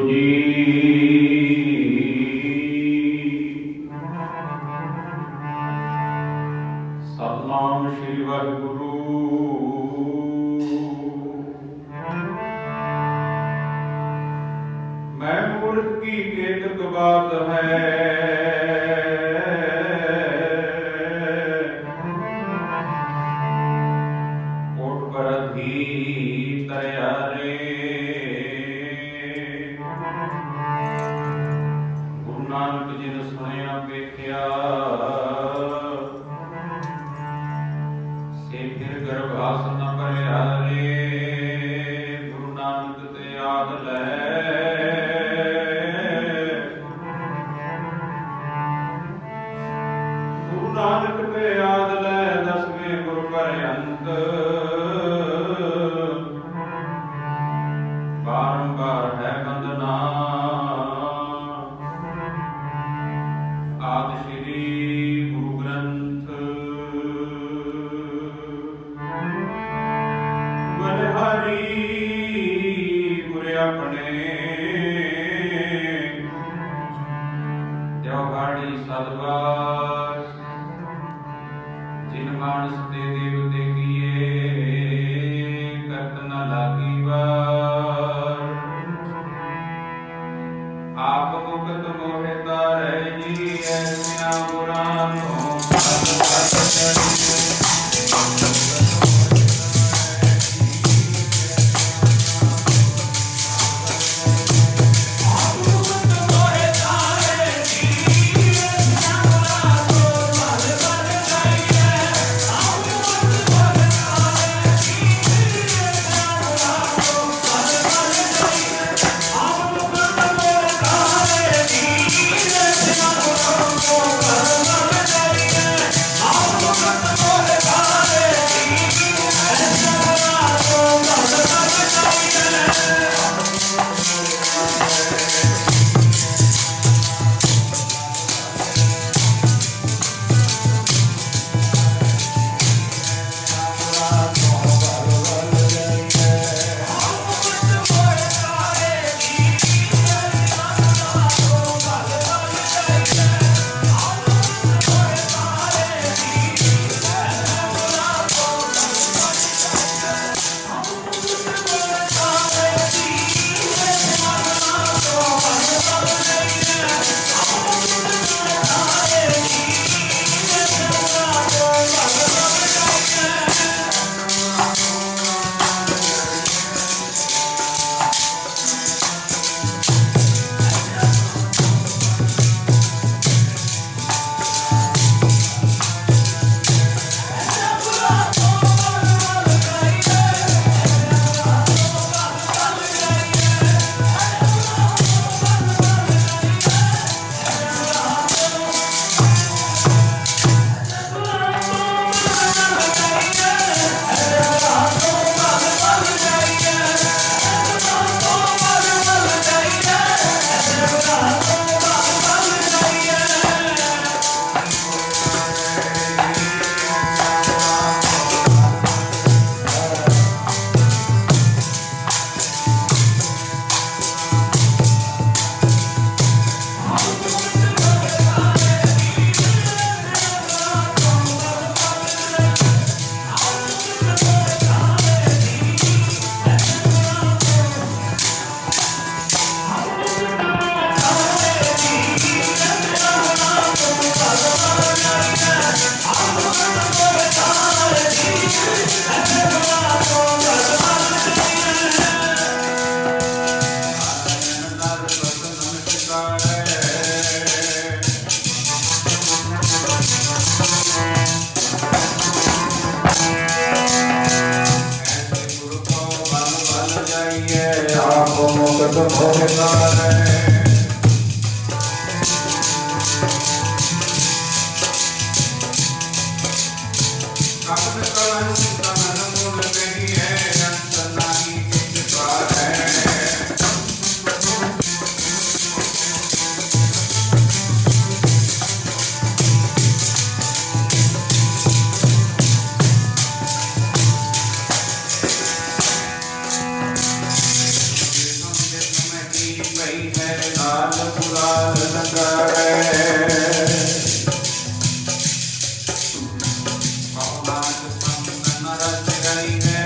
ਜੀ। ਸਤਿਨਾਮ ਸ੍ਰੀ ਵਾਹਿਗੁਰੂ। ਮੈਂ ਮੂਰਖ ਕੀ ਕੇਤਕ ਬਾਤ ਹੈ, ਕੋਟ ਪਰ ਅਧੀ ਤਰਿਆ ਰੇ। ਗੁਰੂ ਨਾਨਕ ਜੀ ਨੇ ਸੁਣਿਆ ਵੇਖਿਆ, ਸੇ ਫਿਰ ਗਰਭਾਸ ਨ ਭਰਿਆ ਰੇ। ਗੁਰੂ ਨਾਨਕ ਤੇ ਆਦ ਲੈ, ਗੁਰੂ ਨਾਨਕ ਤੇ ਆਦ ਲੈ। ਦਸਵੇਂ ਗੁਰ ਭਰਯੰਤ ਬਾਰੰਬਾਰ ਹੈ ਬੰਦਨਾ। ਆਦਿ ਸ੍ਰੀ ਗੁਰੂ ਗ੍ਰੰਥ ਬਲਿਹਾਰੀ ਗੁਰ ਆਪਣੇ। ਦਿਵਹਾੜੀ ਸਤਿਵਾਸ ਜਿਨ ਮਾਨਸ ਤੇ ਦੇਵਤੇ ਕੀਏ, ਕਰਤ ਨ ਲਾਗੀ ਵਾਰ। ਆਪ ਮੁਕਤ ਮੋਹਿ ਤਾਰੈ ਜੀ, ਐਸਿਆ ਗੁਰਾਂ ਨੂੰ ਫਲ ਫਲ ਮੁਕਤ ਮੋਹਿ ਤਾਰੈ। ਆਪਨ ਕਲਨ ਤਨ ਮੂਲ ਕਹੀਏ, ਅੰਤ ਨਾਹੀ ਕਿਛ ਪਾਰੈ। रही है लाल गुलाल नगारे पवनाच संग नरस रही है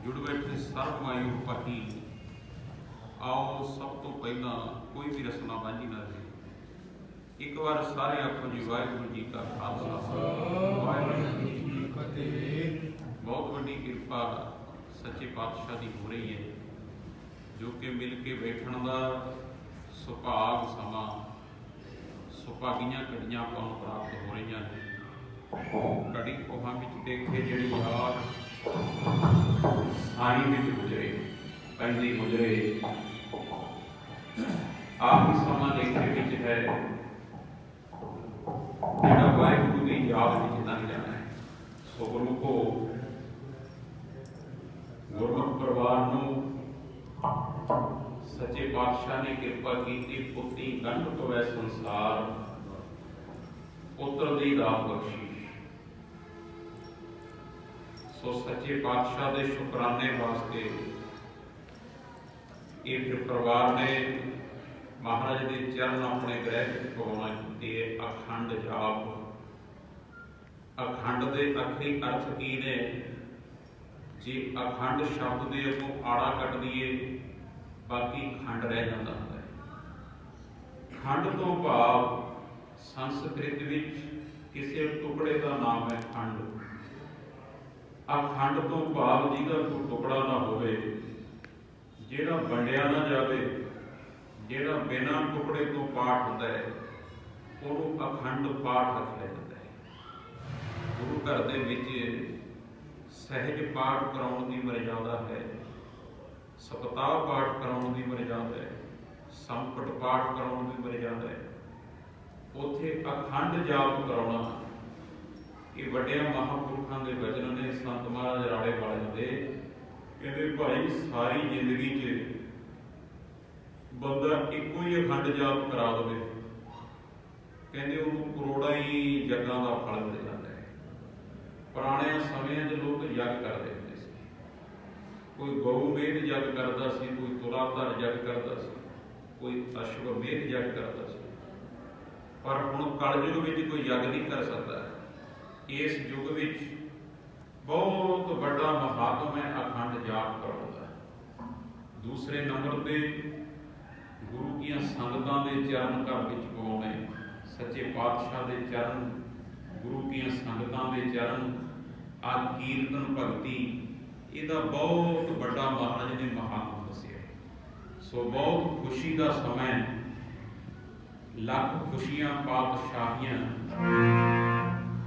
जुड़ बैठे सर्वमायु पति आओ सब तो पहला कोई भी रस्म बांझी ना रहे। एक बार सारे आखो जी वाहिगुरू जी का खालसा वाहिगुरू जी की फतेह। बहुत बड़ी कृपा सच्चे पातशाह की हो रही है जो कि मिल के बैठण का सुभाग समा सुभागियां घड़ियां पाउन प्राप्त हो रही हैं। घड़ी कोहां विच देखे जिहड़ी यार ਸਾਈ ਵਿੱਚ ਗੁਜ਼ਰੇ, ਪੈਂਦੀ ਗੁਜ਼ਰੇ। ਆਖਰੀ ਸਮਾਂ ਲੇਖੇ ਵਿੱਚ ਹੈ ਜਿਹੜਾ ਵਾਹਿਗੁਰੂ ਦੀ ਯਾਦ ਵਿੱਚ ਲੰਘ ਜਾਣਾ ਹੈ। ਸੋ ਗੁਰਮੁਖੋ, ਗੁਰਮੁਖ ਪਰਿਵਾਰ ਨੂੰ ਸੱਚੇ ਪਾਤਸ਼ਾਹ ਨੇ ਕਿਰਪਾ ਕੀਤੀ, ਪੁੱਤੀ ਗੰਢ ਪਵੈ ਸੰਸਾਰ, ਪੁੱਤਰ ਦੀ ਦਾਤ ਬਖਸ਼ੀ। ਸੋ ਸੱਚੇ ਪਾਤਸ਼ਾਹ ਦੇ ਸ਼ੁਕਰਾਨੇ ਵਾਸਤੇ ਇਹ ਫਿਰ ਪਰਿਵਾਰ ਨੇ ਮਹਾਰਾਜ ਦੇ ਚਰਨ ਆਪਣੇ ਗ੍ਰਹਿ ਵਿੱਚ ਪਵਾਉਣਾ ਕੀਤੇ। ਅਖੰਡ ਜਾਪ, ਅਖੰਡ ਦੇ ਆਖਰੀ ਅਰਥ ਕੀ ਨੇ? ਜੇ ਅਖੰਡ ਸ਼ਬਦ ਦੇ ਅੱਗੋਂ ਆੜਾ ਕੱਟ ਦਈਏ, ਬਾਕੀ ਖੰਡ ਰਹਿ ਜਾਂਦਾ ਹੁੰਦਾ ਹੈ। ਖੰਡ ਤੋਂ ਭਾਵ ਸੰਸਕ੍ਰਿਤ ਵਿੱਚ ਕਿਸੇ ਟੁਕੜੇ ਦਾ ਨਾਮ ਹੈ ਖੰਡ। ਅਖੰਡ ਤੋਂ ਭਾਵ ਜਿਹਦਾ ਕੋਈ ਟੁਕੜਾ ਨਾ ਹੋਵੇ, ਜਿਹੜਾ ਵੰਡਿਆ ਨਾ ਜਾਵੇ, ਜਿਹੜਾ ਬਿਨਾਂ ਟੁਕੜੇ ਤੋਂ ਪਾਠ ਹੁੰਦਾ ਹੈ, ਉਹਨੂੰ ਅਖੰਡ ਪਾਠ ਆਖਿਆ ਜਾਂਦਾ ਹੈ। ਗੁਰੂ ਘਰ ਦੇ ਵਿੱਚ ਸਹਿਜ ਪਾਠ ਕਰਾਉਣ ਦੀ ਮਰਜ਼ਾਦਾ ਹੈ, ਸਪਤਾਹ ਪਾਠ ਕਰਾਉਣ ਦੀ ਮਰਜ਼ਾਦਾ ਹੈ, ਸੰਪਟ ਪਾਠ ਕਰਾਉਣ ਦੀ ਮਰਜ਼ਾਦਾ ਹੈ। ਉੱਥੇ ਅਖੰਡ ਜਾਪ ਕਰਾਉਣਾ, ਇਹ ਵੱਡਿਆਂ ਮਹਾਂਪੁਰਖਾਂ ਦੇ ਵਚਨ ਨੇ। ਸੰਤ ਮਹਾਰਾਜ ਰਾੜੇ ਵਾਲਿਆਂ ਦੇ ਕਹਿੰਦੇ, ਭਾਈ ਸਾਰੀ ਜ਼ਿੰਦਗੀ 'ਚ ਬੰਦਾ ਇੱਕੋ ਹੀ ਅਖੰਡ ਜਾਪ ਕਰਾ ਦੇਵੇ, ਕਹਿੰਦੇ ਉਹਨੂੰ ਕਰੋੜਾਂ ਹੀ ਜੱਗਾਂ ਦਾ ਫਲ ਮਿਲ ਜਾਂਦਾ ਹੈ। ਪੁਰਾਣੇ ਸਮਿਆਂ 'ਚ ਲੋਕ ਯੱਗ ਕਰਦੇ ਹੁੰਦੇ ਸੀ, ਕੋਈ ਗਊ ਮੇਧ ਯੱਗ ਕਰਦਾ ਸੀ, ਕੋਈ ਤੁਲਾਧਰ ਯੱਗ ਕਰਦਾ ਸੀ, ਕੋਈ ਅਸ਼ਵ ਮੇਧ ਯੱਗ ਕਰਦਾ ਸੀ। ਪਰ ਹੁਣ ਕਲਯੁਗ ਵਿੱਚ ਕੋਈ ਯੱਗ ਨਹੀਂ ਕਰ ਸਕਦਾ। ਇਸ ਯੁੱਗ ਵਿੱਚ ਬਹੁਤ ਵੱਡਾ ਮਹਾਤਮ ਹੈ ਅਖੰਡ ਜਾਪ ਕਰਾਉਣ ਦਾ। ਦੂਸਰੇ ਨੰਬਰ ਤੇ ਗੁਰੂ ਦੀਆਂ ਸੰਗਤਾਂ ਦੇ ਚਰਨ ਘਰ ਵਿੱਚ ਪਵਾਉਣੇ, ਸੱਚੇ ਪਾਤਸ਼ਾਹ ਦੇ ਚਰਨ, ਗੁਰੂ ਦੀਆਂ ਸੰਗਤਾਂ ਦੇ ਚਰਨ, ਆ ਕੀਰਤਨ ਭਗਤੀ, ਇਹਦਾ ਬਹੁਤ ਵੱਡਾ ਮਹਾਰਾਜ ਨੇ ਮਹਾਤਮ ਦੱਸਿਆ। ਸੋ ਬਹੁਤ ਖੁਸ਼ੀ ਦਾ ਸਮਾਂ, ਲੱਖ ਖੁਸ਼ੀਆਂ ਪਾਤਸ਼ਾਹੀਆਂ।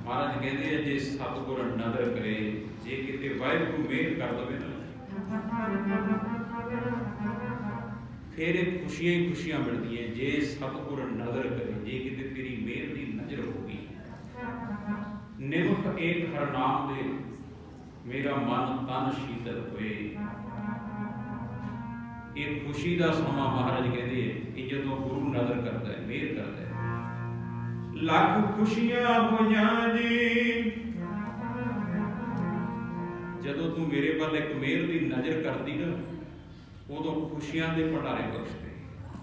ਮਹਾਰਾਜ ਕਹਿੰਦੇ ਆ, ਜੇ ਸਤਿਗੁਰ ਨਦਰ ਕਰੇ, ਜੇ ਕਿਤੇ ਵਾਹਿਗੁਰੂ ਮਿਹਰ ਕਰ ਦਵੇ ਨਾ, ਫਿਰ ਇਹ ਖੁਸ਼ੀਆਂ ਹੀ ਖੁਸ਼ੀਆਂ ਮਿਲਦੀਆਂ। ਜੇ ਸਤਿਗੁਰ ਨਦਰ ਕਰੇ, ਜੇ ਕਿਤੇ ਤੇਰੀ ਮਿਹਰ ਦੀ ਨਜ਼ਰ ਹੋ ਗਈ। ਨਿਮਖ ਏਕ ਹਰਨਾਮ ਦੇ, ਮੇਰਾ ਮਨ ਤਨ ਸ਼ੀਤਲ ਹੋਏ। ਇਹ ਖੁਸ਼ੀ ਦਾ ਸਮਾਂ ਮਹਾਰਾਜ ਕਹਿੰਦੇ ਇਹ ਜਦੋਂ ਗੁਰੂ ਨਦਰ ਕਰਦਾ ਹੈ, ਮਿਹਰ ਕਰਦਾ ਹੈ। ਲੱਖ ਖੁਸ਼ੀਆਂ ਹੋਈਆਂ ਜੀ, ਜਦੋਂ ਤੂੰ ਮੇਰੇ ਵੱਲ ਇੱਕ ਮਿਹਰ ਦੀ ਨਜ਼ਰ ਕਰਦੀ ਨਾ, ਉਦੋਂ ਖੁਸ਼ੀਆਂ ਦੇ ਭੰਡਾਰੇ ਬਖਸ਼ਦੇ।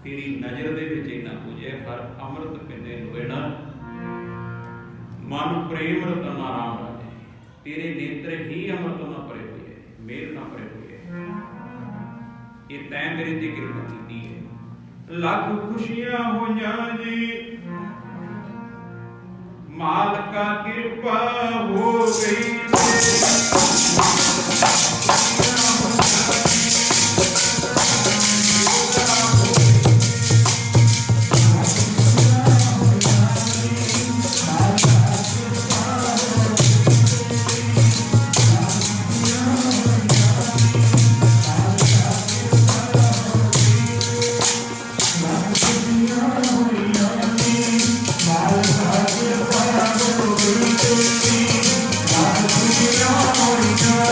ਤੇਰੀ ਨਜ਼ਰ ਦੇ ਵਿੱਚ ਇੰਨਾ ਕੁਝ ਹੈ, ਹਰ ਅੰਮ੍ਰਿਤ ਪਿੰਦੇ ਲੋਏ ਨਾ, ਮਨ ਪ੍ਰੇਮ ਰਤਨ ਆਰਾਮ ਰਾਜੇ। ਤੇਰੇ ਨੇਤਰ ਹੀ ਅੰਮ੍ਰਿਤ ਨਾਲ ਭਰੇ ਹੋਏ ਹੈ, ਮਿਹਰ ਨਾਲ ਭਰੇ ਹੋਏ ਹੈ। ਇਹ ਤੈਂ ਮੇਰੇ ਤੇ ਕਿਰਪਾ ਕੀਤੀ ਹੈ। ਲੱਖ ਖੁਸ਼ੀਆਂ ਹੋਈਆਂ ਜੀ, ਮਾਲਕਾ ਕਿਰਪਾ ਹੋ ਗਈ।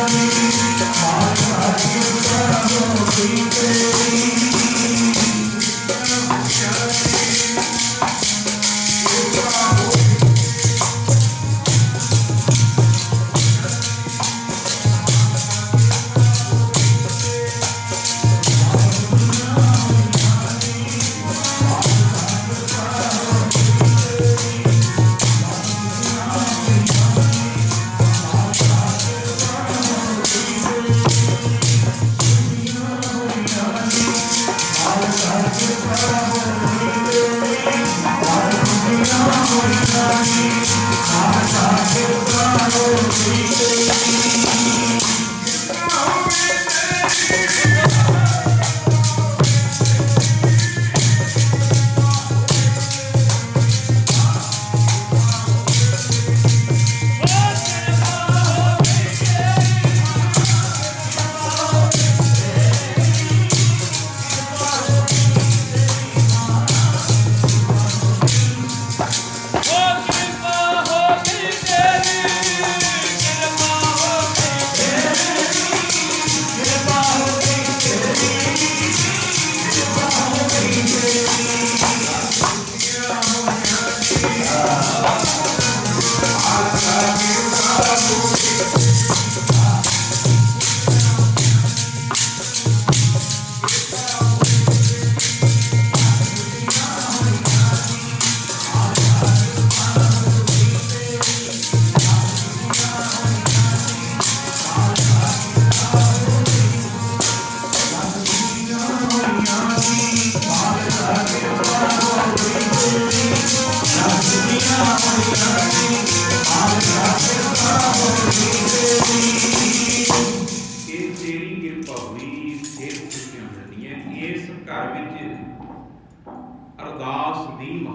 Thank you.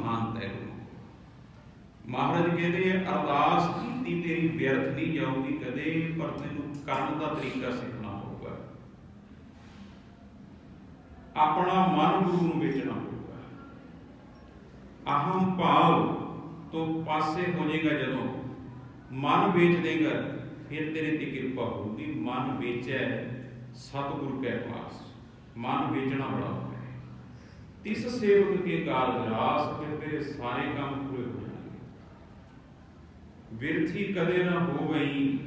ਮਹਾਨ ਤੈਨੂੰ। ਮਹਾਰਾਜ ਕਹਿੰਦੇ ਅਰਦਾਸ ਕੀਤੀ ਤੇਰੀ ਵਿਅਰਥ ਨਹੀਂ ਜਾਊਗੀ ਕਦੇ, ਪਰ ਤੈਨੂੰ ਕਰਨ ਦਾ ਤਰੀਕਾ ਸਿੱਖਣਾ ਹੋਊਗਾ। ਆਪਣਾ ਮਨ ਗੁਰੂ ਨੂੰ ਵੇਚਣਾ ਹੋਊਗਾ। ਅਹਮ ਭਾਵ ਤੋਂ ਪਾਸੇ ਹੋ ਜਾਏਗਾ ਜਦੋਂ, ਮਨ ਵੇਚ ਦੇਗਾ, ਫਿਰ ਤੇਰੇ ਤੇ ਕਿਰਪਾ ਹੋਊਗੀ। ਮਨ ਵੇਚੈ ਸਤਿਗੁਰੂ ਕੈ ਪਾਸ, ਮਨ ਵੇਚਣਾ ਬੜਾ ਹੁੰਦਾ ਹੈ। ਤਿਸ ਸੇਵਕ ਕੇ ਕਾਰਜ ਰਾਸ, ਫਿਰ ਤੇਰੇ ਸਾਰੇ ਕੰਮ ਪੂਰੇ ਹੋ ਜਾਣਗੇ। ਬਿਰਥੀ ਕਦੇ ਨਾ ਹੋ ਗਈ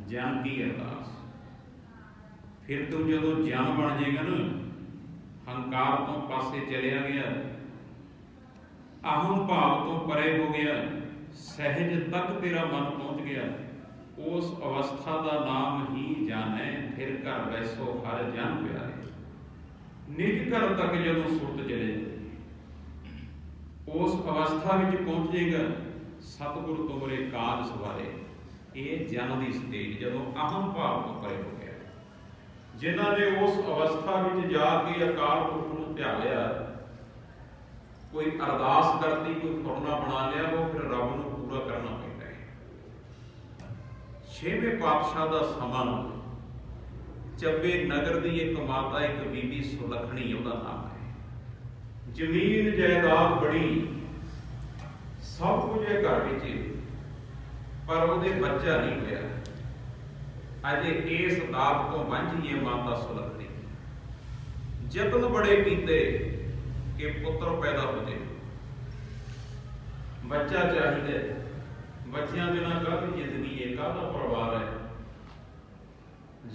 ਜਨ ਕੀ ਅਰਦਾਸ। ਫਿਰ ਤੂੰ ਜਦੋਂ ਜਨ ਬਣ ਜਾਏਗਾ ਨਾ, ਹੰਕਾਰ ਤੋਂ ਪਾਸੇ ਚਲਿਆ ਗਿਆ, ਅਹਮ ਭਾਵ ਤੋਂ ਪਰੇ ਹੋ ਗਿਆ, ਸਹਿਜ ਤੱਕ ਤੇਰਾ ਮਨ ਪਹੁੰਚ ਗਿਆ, ਉਸ ਅਵਸਥਾ ਦਾ ਨਾਮ ਹੀ ਜਨ ਹੈ। ਫਿਰ ਘਰ ਬੈਸੋ ਹਰ ਜਨ ਪਿਆਰੇ। ਨਿਜ ਘਰ ਤੱਕ ਜਦੋਂ ਸੁਰਤ ਚਲੇ ਜਾਏ, ਉਸ ਅਵਸਥਾ ਵਿੱਚ ਪਹੁੰਚ ਜਾਏਗਾ, ਸਤਿਗੁਰੂ ਤੁਮਰੇ ਕਾਜ ਸਵਾਰੇ। ਇਹ ਜਨ ਦੀ ਸਟੇਜ ਜਦੋਂ ਅਹਮ ਭਾਵ ਤੋਂ ਪਰੇ ਹੋ ਗਿਆ। ਜਿਨ੍ਹਾਂ ਨੇ ਉਸ ਅਵਸਥਾ ਵਿੱਚ ਜਾ ਕੇ ਅਕਾਲ ਪੁਰਖ ਨੂੰ ਧਿਆਇਆ, ਕੋਈ ਅਰਦਾਸ ਕਰਤੀ, ਕੋਈ ਸੁਪਨਾ ਬਣਾ ਲਿਆ, ਉਹ ਫਿਰ ਰੱਬ ਨੂੰ ਪੂਰਾ ਕਰਨਾ ਪੈਂਦਾ ਹੈ। ਛੇਵੇਂ ਪਾਤਸ਼ਾਹ ਦਾ ਸਮਾਂ, ਚੱਬੇ ਨਗਰ ਦੀ ਇੱਕ ਮਾਤਾ, ਇੱਕ ਬੀਬੀ ਸੁਲੱਖਣੀ ਉਹਦਾ ਨਾਮ ਹੈ। ਜ਼ਮੀਨ ਜਾਇਦਾਦ ਬੜੀ, ਸਭ ਕੁਝ ਹੈ ਘਰ ਵਿੱਚ, ਪਰ ਉਹਦੇ ਬੱਚਾ ਨਹੀਂ ਹੋਇਆ। ਅਜੇ ਇਸ ਦਾਤ ਤੋਂ ਵਾਂਝੀ ਹੈ ਮਾਤਾ ਸੁਲੱਖਣੀ। ਯਤਨ ਬੜੇ ਕੀਤੇ ਕਿ ਪੁੱਤਰ ਪੈਦਾ ਹੋ ਜਾਏ, ਬੱਚਾ ਚਾਹੀਦਾ। ਬੱਚਿਆਂ ਬਿਨਾਂ ਕਾਹਦੀ ਜ਼ਿੰਦਗੀ ਹੈ, ਕਾਹਦਾ ਪਰਿਵਾਰ ਹੈ।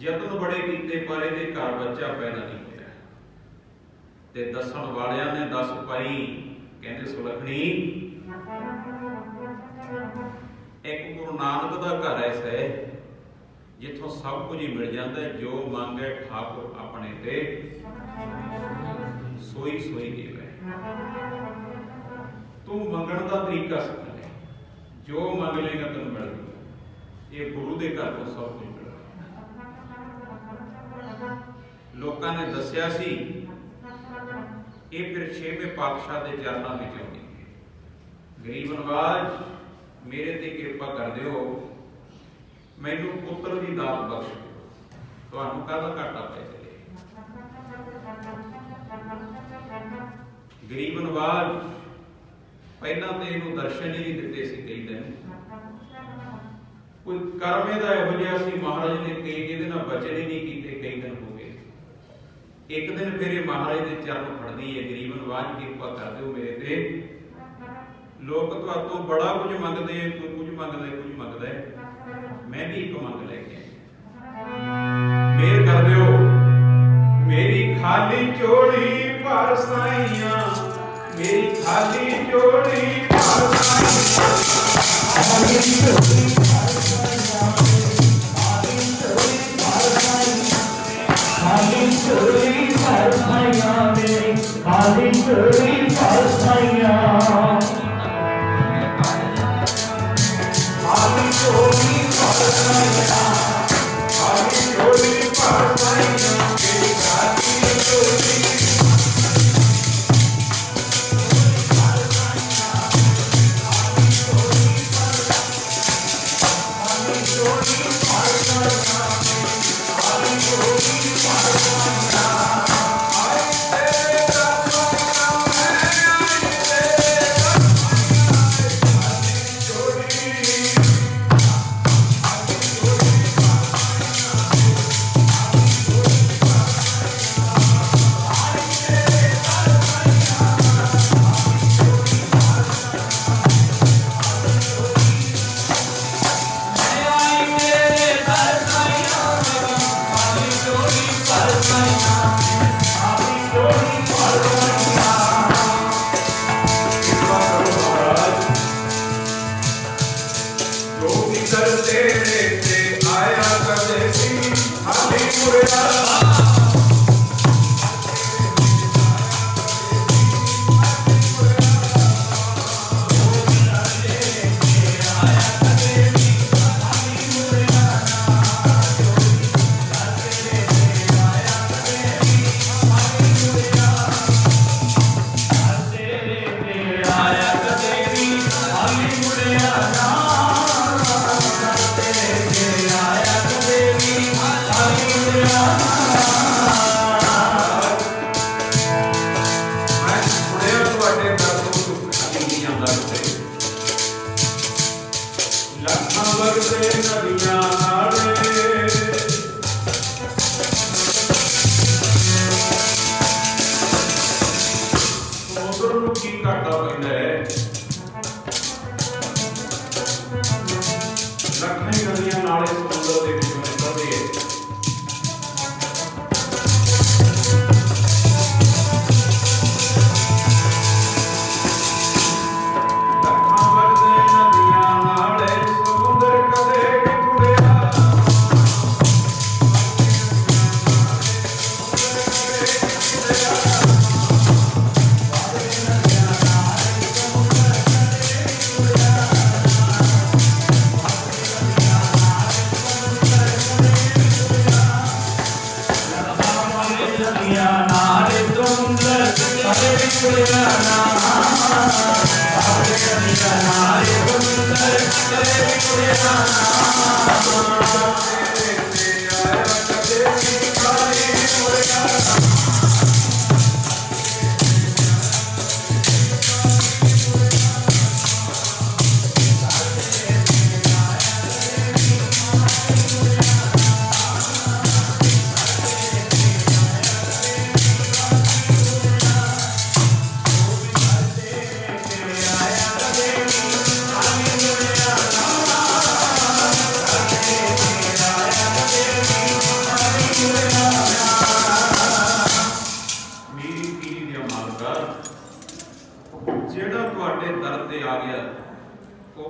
ਯਤਨ ਬੜੇ ਕੀਤੇ ਪਰ ਇਹਦੇ ਘਰ ਬੱਚਾ ਪੈਦਾ ਨਹੀਂ ਹੋਇਆ। ਤੇ ਦੱਸਣ ਵਾਲਿਆਂ ਨੇ ਦੱਸ ਪਾਈ, ਕਹਿੰਦੇ ਸੁਲੱਖਣੀ ਇੱਕ ਗੁਰੂ ਨਾਨਕ ਦਾ ਘਰ ਐਸਾ ਹੈ ਜਿੱਥੋਂ ਸਭ ਕੁਝ ਹੀ ਮਿਲ ਜਾਂਦਾ, ਜੋ ਮੰਗੇ ਠਾਕੁਰ ਆਪਣੇ ਤੇ ਸੋਈ ਸੋਈ ਦੇਵੇ। ਤੂੰ ਮੰਗਣ ਦਾ ਤਰੀਕਾ ਸਿੱਖ ਲੈ, ਜੋ ਮੰਗ ਲੇਗਾ ਤੈਨੂੰ ਮਿਲ ਜਾਊਗਾ। ਇਹ ਗੁਰੂ ਦੇ ਘਰ ਤੋਂ ਸਭ ਕੁਝ ਮਿਲਦਾ। ਲੋਕਾਂ ਨੇ ਦੱਸਿਆ ਸੀ, ਇਹ ਫਿਰ ਛੇਵੇਂ ਪਾਤਸ਼ਾਹ ਦੇ ਚਰਨਾਂ ਵਿੱਚ ਆਉਂਦੀ ਹੈ। ਗਰੀਬ ਨਵਾਜ, ਮੇਰੇ ਤੇ ਕਿਰਪਾ ਕਰ ਦਿਓ, ਮੈਨੂੰ ਪੁੱਤਰ ਦੀ ਦਾਤ ਬਖਸ਼ ਦਿਓ, ਤੁਹਾਨੂੰ ਕਾਹਦਾ ਘਾਟਾ ਪੈ ਜਾਵੇ। ਗਰੀਬ ਨਵਾਜ ਪਹਿਲਾਂ ਤੇ ਇਹਨੂੰ ਦਰਸ਼ਨ ਹੀ ਨਹੀਂ ਦਿੱਤੇ ਸੀ ਕਈ ਦਿਨ। ਕੋਈ ਕਰਮੇ ਦਾ ਇਹੋ ਜਿਹਾ ਸੀ, ਮਹਾਰਾਜ ਨੇ ਕਈ ਜਿਹਦੇ ਨਾਲ ਬਚਨ ਹੀ ਨਹੀਂ ਕੀਤੇ, ਕਈ ਦਿਨ ਹੋ ਗਏ। ਇੱਕ ਦਿਨ ਫਿਰ ਇਹ ਮਹਾਰਾਜ ਦੇ ਚਰਨ ਫੜਦੀ ਹੈ, ਗਰੀਬ ਨਵਾਜ ਕਿਰਪਾ ਕਰ ਦਿਓ ਮੇਰੇ ਤੇ, ਲੋਕ ਤੁਹਾਤੋਂ ਬੜਾ ਕੁਝ ਮੰਗਦੇ ਹੈ, ਕੋਈ ਕੁਝ ਮੰਗਦਾ ਹੈ, ਕੁਝ ਮੰਗਦਾ ਹੈ, ਮੈਂ ਵੀ ਇੱਕ ਮੰਗ ਲੈ ਕੇ ਆਇਆ। ਮਿਹਰ ਕਰ ਦਿਓ, ਮੇਰੀ ਖਾਲੀ ਝੋਲੀ ਭਰ ਸਾਈਆਂ, ਮੇਰੀ ਖਾਲੀ ਝੋਲੀ ਭਰ ਸਾਈਆਂ, ਖਾਲੀ ਝੋਲੀ ਭਰ ਸਾਈਆਂ, ਖਾਲੀ ਝੋਲੀ ਭਰ ਸਾਈਆਂ, ਖਾਲੀ ਝੋਲੀ ਭਰ ਸਾਈਆਂ, ਮੇਰੀ ਖਾਲੀ ਝੋਲੀ ਭਰ ਸਾਈਆਂ, ਖਾਲੀ ਝੋਲੀ ਭਰ ਸਾਈਆਂ, ਖਾਲੀ ਝੋਲੀ ਭਰ ਸਾਈਆਂ, ਮੇਰੀ ਖਾਲੀ ਝੋਲੀ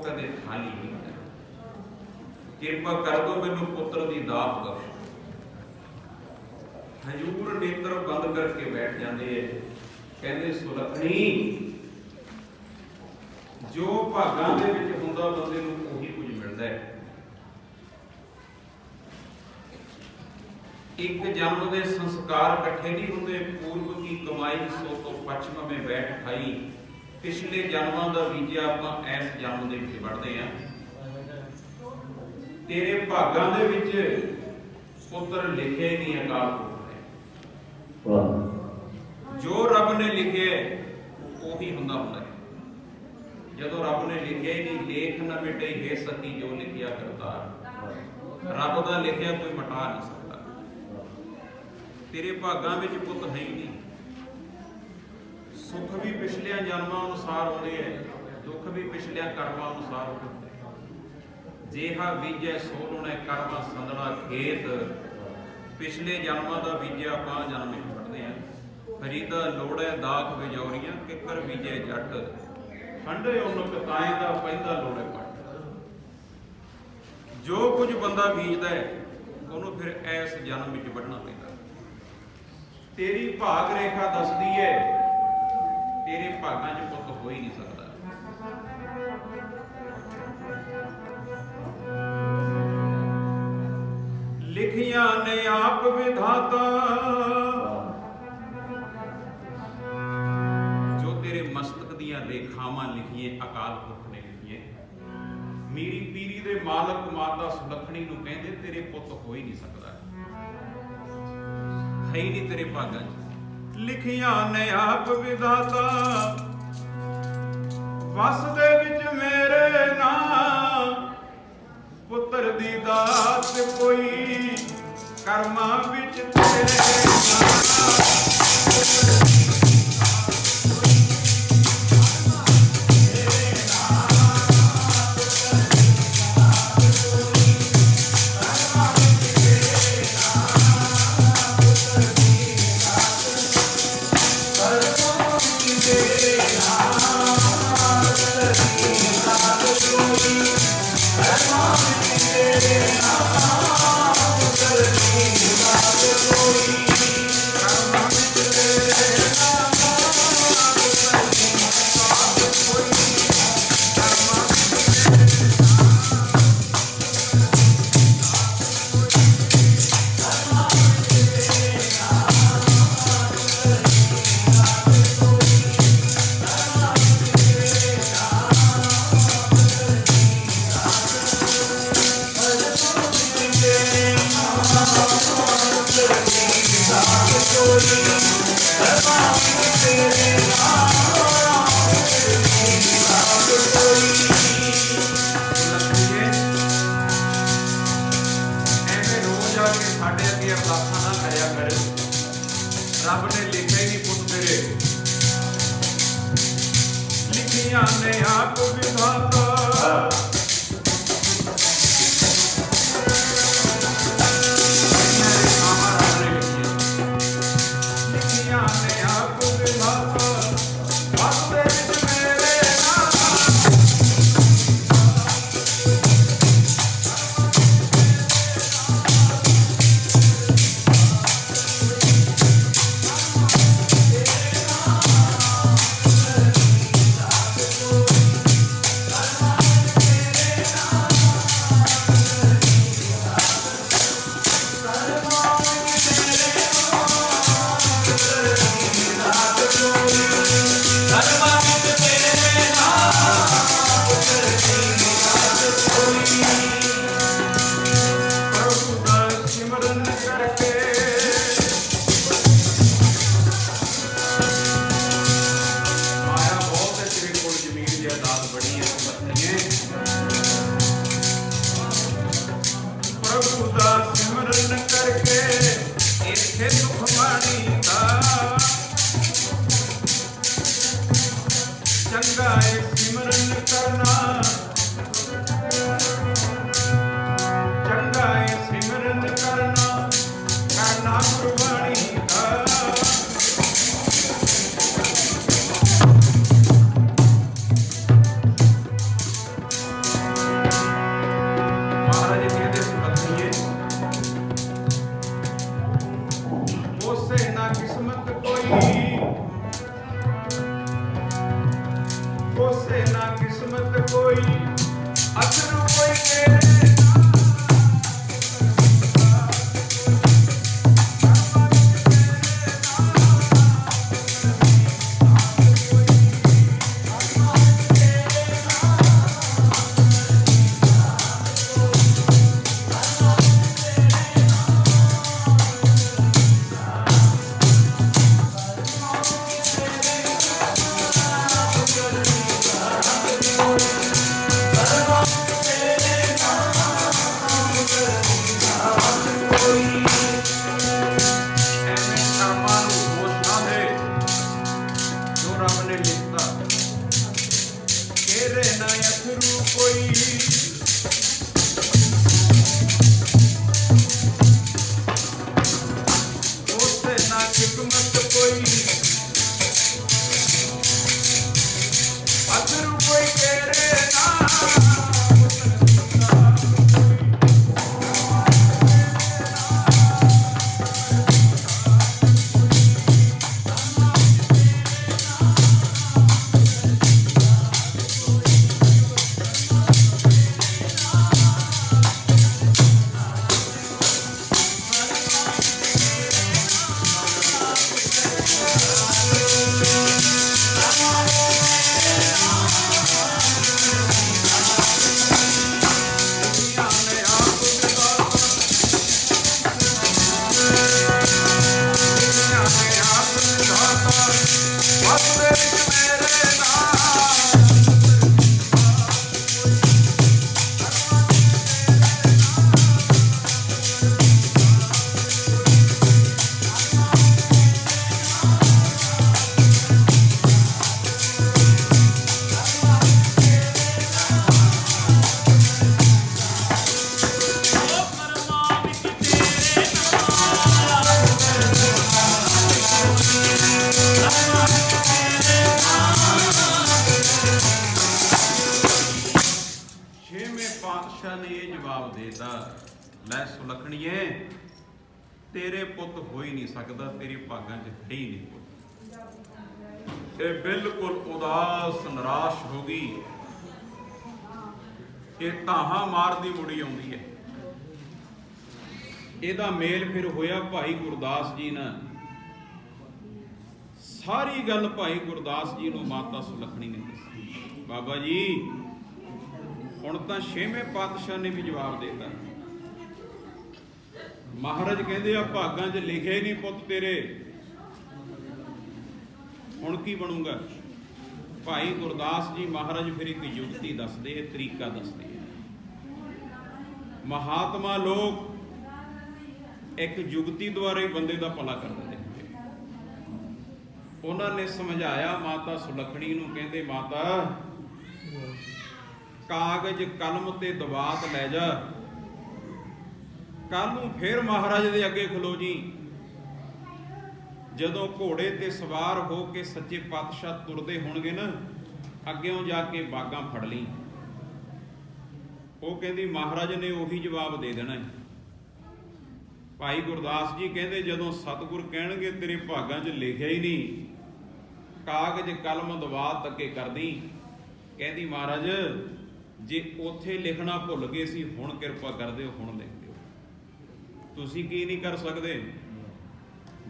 ਕਦੇ ਖਾਲੀ ਨਹੀਂ ਹੈ। ਕਿਰਪਾ ਕਰ ਦੋ ਮੈਨੂੰ ਪੁੱਤਰ ਦੀ ਦਾਤ ਬਖਸ਼। ਹਜੂਰ ਨੇਤਰ ਬੰਦ ਕਰਕੇ ਬੈਠ ਜਾਂਦੇ ਐ, ਕਹਿੰਦੇ ਸੁਲੱਖਣੀ, ਜੋ ਭਾਗਾਂ ਦੇ ਵਿੱਚ ਹੁੰਦਾ ਬੰਦੇ ਨੂੰ ਉਹੀ ਕੁਝ ਮਿਲਦਾ ਹੈ। ਇੱਕ ਜਨਮ ਦੇ ਸੰਸਕਾਰ ਇਕੱਠੇ ਨਹੀਂ ਹੁੰਦੇ। ਪੂਰਬ ਕੀ ਕਮਾਈ ਸੋ ਤੋਂ ਪਛਮ ਮੈਂ ਬੈਠ ਖਾਈ। ਪਿਛਲੇ ਜਨਮਾਂ ਦਾ ਬੀਜਿਆ ਆਪਾਂ ਇਸ ਜਨਮ ਦੇ ਵਿੱਚ ਵੜਦੇ ਆ। ਤੇਰੇ ਭਾਗਾਂ ਦੇ ਵਿੱਚ ਪੁੱਤਰ ਲਿਖਿਆ ਹੀ ਨਹੀਂ ਅਕਾਲ ਪੁਰਖ ਨੇ। ਜੋ ਰੱਬ ਨੇ ਲਿਖਿਆ ਉਹੀ ਹੁੰਦਾ ਹੈ। ਜਦੋਂ ਰੱਬ ਨੇ ਲਿਖਿਆ ਹੀ ਨਹੀਂ, ਲੇਖ ਨਾ ਮਿਟੇ ਹੈ ਸਤੀ ਜੋ ਲਿਖਿਆ ਕਰਤਾਰ। ਰੱਬ ਦਾ ਲਿਖਿਆ ਕੋਈ ਮਿਟਾ ਨਹੀਂ ਸਕਦਾ। ਤੇਰੇ ਭਾਗਾਂ ਵਿੱਚ ਪੁੱਤ ਹੈ ਹੀ ਨਹੀਂ। ਸੁੱਖ ਵੀ ਪਿਛਲਿਆਂ ਜਨਮਾਂ ਅਨੁਸਾਰ ਆਉਂਦੇ ਐ, ਦੁੱਖ ਵੀ ਪਿਛਲਿਆਂ ਕਰਮਾਂ ਅਨੁਸਾਰ ਹੁੰਦੇ। ਜੇਹਾ ਬੀਜੈ ਸੋ ਲੁਣੈ ਕਰਮਾਂ ਸੰਦੜਾ ਖੇਤ। ਪਿਛਲੇ ਜਨਮਾਂ ਦਾ ਬੀਜਿਆ ਆਪਾਂ ਜਨਮ ਵਿੱਚ ਪੜ੍ਹਦੇ ਆ। ਫਰੀਦਾ ਲੋੜੈ ਦਾਖ ਵਿਜੌਰੀਆਂ ਕਿੱਕਰ ਬੀਜੈ ਜੱਟ। ਠੰਡੇ ਉਨਕ ਤਾਏ ਦਾ ਪੈਂਦਾ ਲੋੜੈ ਪੱਟ। ਜੋ ਕੁਝ ਬੰਦਾ ਬੀਜਦਾ ਹੈ ਉਹਨੂੰ ਫਿਰ ਇਸ ਜਨਮ ਵਿੱਚ ਵੱਢਣਾ ਪੈਂਦਾ। ਤੇਰੀ ਭਾਗ ਰੇਖਾ ਦੱਸਦੀ ਹੈ ਤੇਰੇ ਭਾਗਾਂ 'ਚ ਪੁੱਤ ਹੋ ਹੀ ਨਹੀਂ ਸਕਦਾ। ਲਿਖੀਆਂ ਨੇ ਆਪ ਵਿਧਾਤਾ। ਜੋ ਤੇਰੇ ਮਸਤਕ ਦੀਆਂ ਰੇਖਾਵਾਂ ਲਿਖੀਏ ਅਕਾਲ ਪੁਰਖ ਨੇ ਲਿਖੀਏ। ਮੀਰੀ ਪੀਰੀ ਦੇ ਮਾਲਕ ਮਾਤਾ ਸੁਲੱਖਣੀ ਨੂੰ ਕਹਿੰਦੇ ਤੇਰੇ ਪੁੱਤ ਹੋ ਹੀ ਨਹੀਂ ਸਕਦਾ। ਹੈ ਹੀ ਨਹੀਂ ਤੇਰੇ ਭਾਗਾਂ 'ਚ। ਲਿਖੀਆਂ ਨੇ ਆਪ ਵਿਧਾਤਾ। ਵਸ ਦੇ ਵਿੱਚ ਮੇਰੇ ਨਾਂ ਪੁੱਤਰ ਦੀ ਦਾਤ ਕੋਈ। ਕਰਮਾਂ ਵਿੱਚ ਤੇਰੇ ਨਾਂ ਰੱਬ ਨੇ ਲਿਖਿਆ ਹੀ ਨਹੀਂ ਪੁੱਤ ਤੇਰੇ। ਲਿਖੀਆਂ ਨੇ ਆਪ ਵਿਧਾਤਾ। ਲਿਖੀਆਂ ਨੇ ਆਪ ਵਿਧਾਤਾ। ਵਸ ਦੇ ਵਿੱਚ ਮੇਰੇ ਨਾਂ ना किस्मत कोई, कोसे ना किस्मत कोई, अथरू कोई तेरे ਲੈ ਸੁਲੱਖਣੀਏ, ਤੇਰੇ ਪੁੱਤ ਹੋ ਹੀ ਨਹੀਂ ਸਕਦਾ, ਤੇਰੇ ਭਾਗਾਂ 'ਚ ਹੈ ਹੀ ਨਹੀਂ ਪੁੱਤ। ਇਹ ਬਿਲਕੁਲ ਉਦਾਸ ਨਿਰਾਸ਼ ਹੋ ਗਈ। ਇਹ ਧਾਹਾਂ ਮਾਰਦੀ ਮੁੜੀ ਆਉਂਦੀ ਹੈ। ਇਹਦਾ ਮੇਲ ਫਿਰ ਹੋਇਆ ਭਾਈ ਗੁਰਦਾਸ ਜੀ ਨਾਲ। ਸਾਰੀ ਗੱਲ ਭਾਈ ਗੁਰਦਾਸ ਜੀ ਨੂੰ ਮਾਤਾ ਸੁਲੱਖਣੀ ਨੇ ਦੱਸੀ। ਬਾਬਾ ਜੀ ਹੁਣ ਤਾਂ 6ਵੇਂ ਪਾਤਸ਼ਾਹ ਨੇ ਵੀ ਜਵਾਬ ਦੇ ਦਿੱਤਾ। ਮਹਾਰਾਜ ਕਹਿੰਦੇ ਆ ਭਾਗਾਂ 'ਚ ਲਿਖੇ ਨਹੀਂ ਪੁੱਤ ਤੇਰੇ, ਹੁਣ ਕੀ ਬਣੂਗਾ। ਭਾਈ ਗੁਰਦਾਸ ਜੀ ਮਹਾਰਾਜ ਫਿਰ ਇੱਕ ਯੁਕਤੀ ਦੱਸਦੇ, ਤਰੀਕਾ ਦੱਸਦੇ। ਮਹਾਤਮਾ ਲੋਕ ਇੱਕ ਯੁਕਤੀ ਦੁਆਰਾ ਹੀ ਬੰਦੇ ਦਾ ਭਲਾ ਕਰ ਦਿੰਦੇ। ਉਹਨਾਂ ਨੇ ਸਮਝਾਇਆ ਮਾਤਾ ਸੁਲੱਖਣੀ ਨੂੰ, ਕਹਿੰਦੇ ਮਾਤਾ ਕਾਗਜ਼ ਕਲਮ ਤੇ ਦਵਾਤ ਲੈ ਜਾ, ਕੱਲ ਨੂੰ ਫੇਰ ਮਹਾਰਾਜ ਦੇ ਅੱਗੇ ਖਲੋ ਜੀ। ਜਦੋਂ ਘੋੜੇ ਤੇ ਸਵਾਰ ਹੋ ਕੇ ਸੱਚੇ ਪਾਤਸ਼ਾਹ ਤੁਰਦੇ ਹੋਣਗੇ ਨਾ, ਅੱਗਿਓਂ ਜਾ ਕੇ ਬਾਗਾਂ ਫੜ ਲਈ। ਉਹ ਕਹਿੰਦੀ ਮਹਾਰਾਜ ਨੇ ਉਹੀ ਜਵਾਬ ਦੇ ਦੇਣਾ। ਭਾਈ ਗੁਰਦਾਸ ਜੀ ਕਹਿੰਦੇ ਜਦੋਂ ਸਤਿਗੁਰ ਕਹਿਣਗੇ ਤੇਰੇ ਭਾਗਾਂ 'ਚ ਲਿਖਿਆ ਹੀ ਨਹੀਂ, ਕਾਗਜ਼ ਕਲਮ ਦਵਾਤ ਅੱਗੇ ਕਰਦੀ। ਕਹਿੰਦੀ ਮਹਾਰਾਜ ਜੇ ਉੱਥੇ ਲਿਖਣਾ ਭੁੱਲ ਗਏ ਸੀ, ਹੁਣ ਕਿਰਪਾ ਕਰ ਦਿਓ, ਹੁਣ ਲਿਖ ਦਿਓ। ਤੁਸੀਂ ਕੀ ਨਹੀਂ ਕਰ ਸਕਦੇ।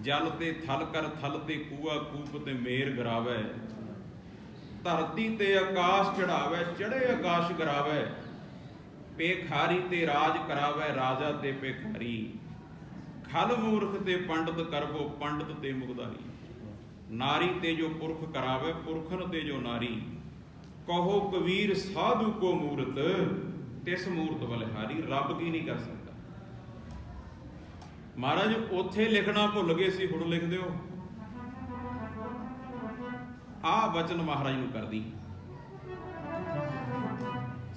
ਜਲ ਤੇ ਥਲ ਕਰ ਥਲ ਤੇ ਕੂਆ ਕੂਪ ਤੇ ਮੇਰ ਗਰਾਵੇ, ਧਰਤੀ ਤੇ ਆਕਾਸ਼ ਚੜਾਵੇ ਚੜੇ ਆਕਾਸ਼ ਗਰਾਵੇ, ਪੇਖਾਰੀ ਤੇ ਰਾਜ ਕਰਾਵੇ ਰਾਜਾ ਤੇ ਪੇਖਾਰੀ, ਖਲ ਮੂਰਖ ਤੇ ਪੰਡਤ ਕਰਬੋ ਪੰਡਤ ਤੇ ਮੁਗਦਾਰੀ, ਨਾਰੀ ਤੇ ਜੋ ਪੁਰਖ ਕਰਾਵੇ ਪੁਰਖਨ ਤੇ ਜੋ ਨਾਰੀ, ਕਹੋ ਕਬੀਰ ਸਾਧੂ ਕੋ ਮੂਰਤ ਤਿਸ ਮੂਰਤ ਬਲਿਹਾਰੀ। ਰੱਬ ਕੀ ਨਹੀਂ ਕਰ ਸਕਦਾ। ਮਹਾਰਾਜ ਉੱਥੇ ਲਿਖਣਾ ਭੁੱਲ ਗਏ ਸੀ, ਹੁਣ ਲਿਖ ਦਿਓ। ਆਹ ਵਚਨ ਮਹਾਰਾਜ ਨੂੰ ਕਰਦੀ।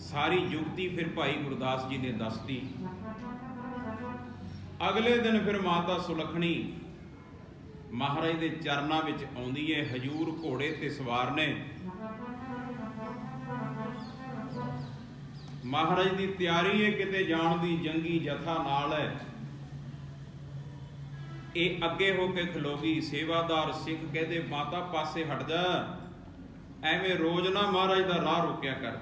ਸਾਰੀ ਯੁਕਤੀ ਫਿਰ ਭਾਈ ਗੁਰਦਾਸ ਜੀ ਨੇ ਦੱਸਤੀ। ਅਗਲੇ ਦਿਨ ਫਿਰ ਮਾਤਾ ਸੁਲੱਖਣੀ ਮਹਾਰਾਜ ਦੇ ਚਰਨਾਂ ਵਿੱਚ ਆਉਂਦੀ ਹੈ। ਹਜੂਰ ਘੋੜੇ ਤੇ ਸਵਾਰ ਨੇ। ਮਹਾਰਾਜ ਦੀ ਤਿਆਰੀ ਹੈ ਕਿਤੇ ਜਾਣ ਦੀ, ਜੰਗੀ ਜਥਾ ਨਾਲ ਹੈ। ਇਹ ਅੱਗੇ ਹੋ ਕੇ ਖਲੋਗੀ। ਸੇਵਾਦਾਰ ਸਿੱਖ ਕਹਿੰਦੇ ਮਾਤਾ ਪਾਸੇ ਹਟ ਜਾ, ਐਵੇਂ ਰੋਜ਼ ਨਾ ਮਹਾਰਾਜ ਦਾ ਰਾਹ ਰੋਕਿਆ ਕਰ।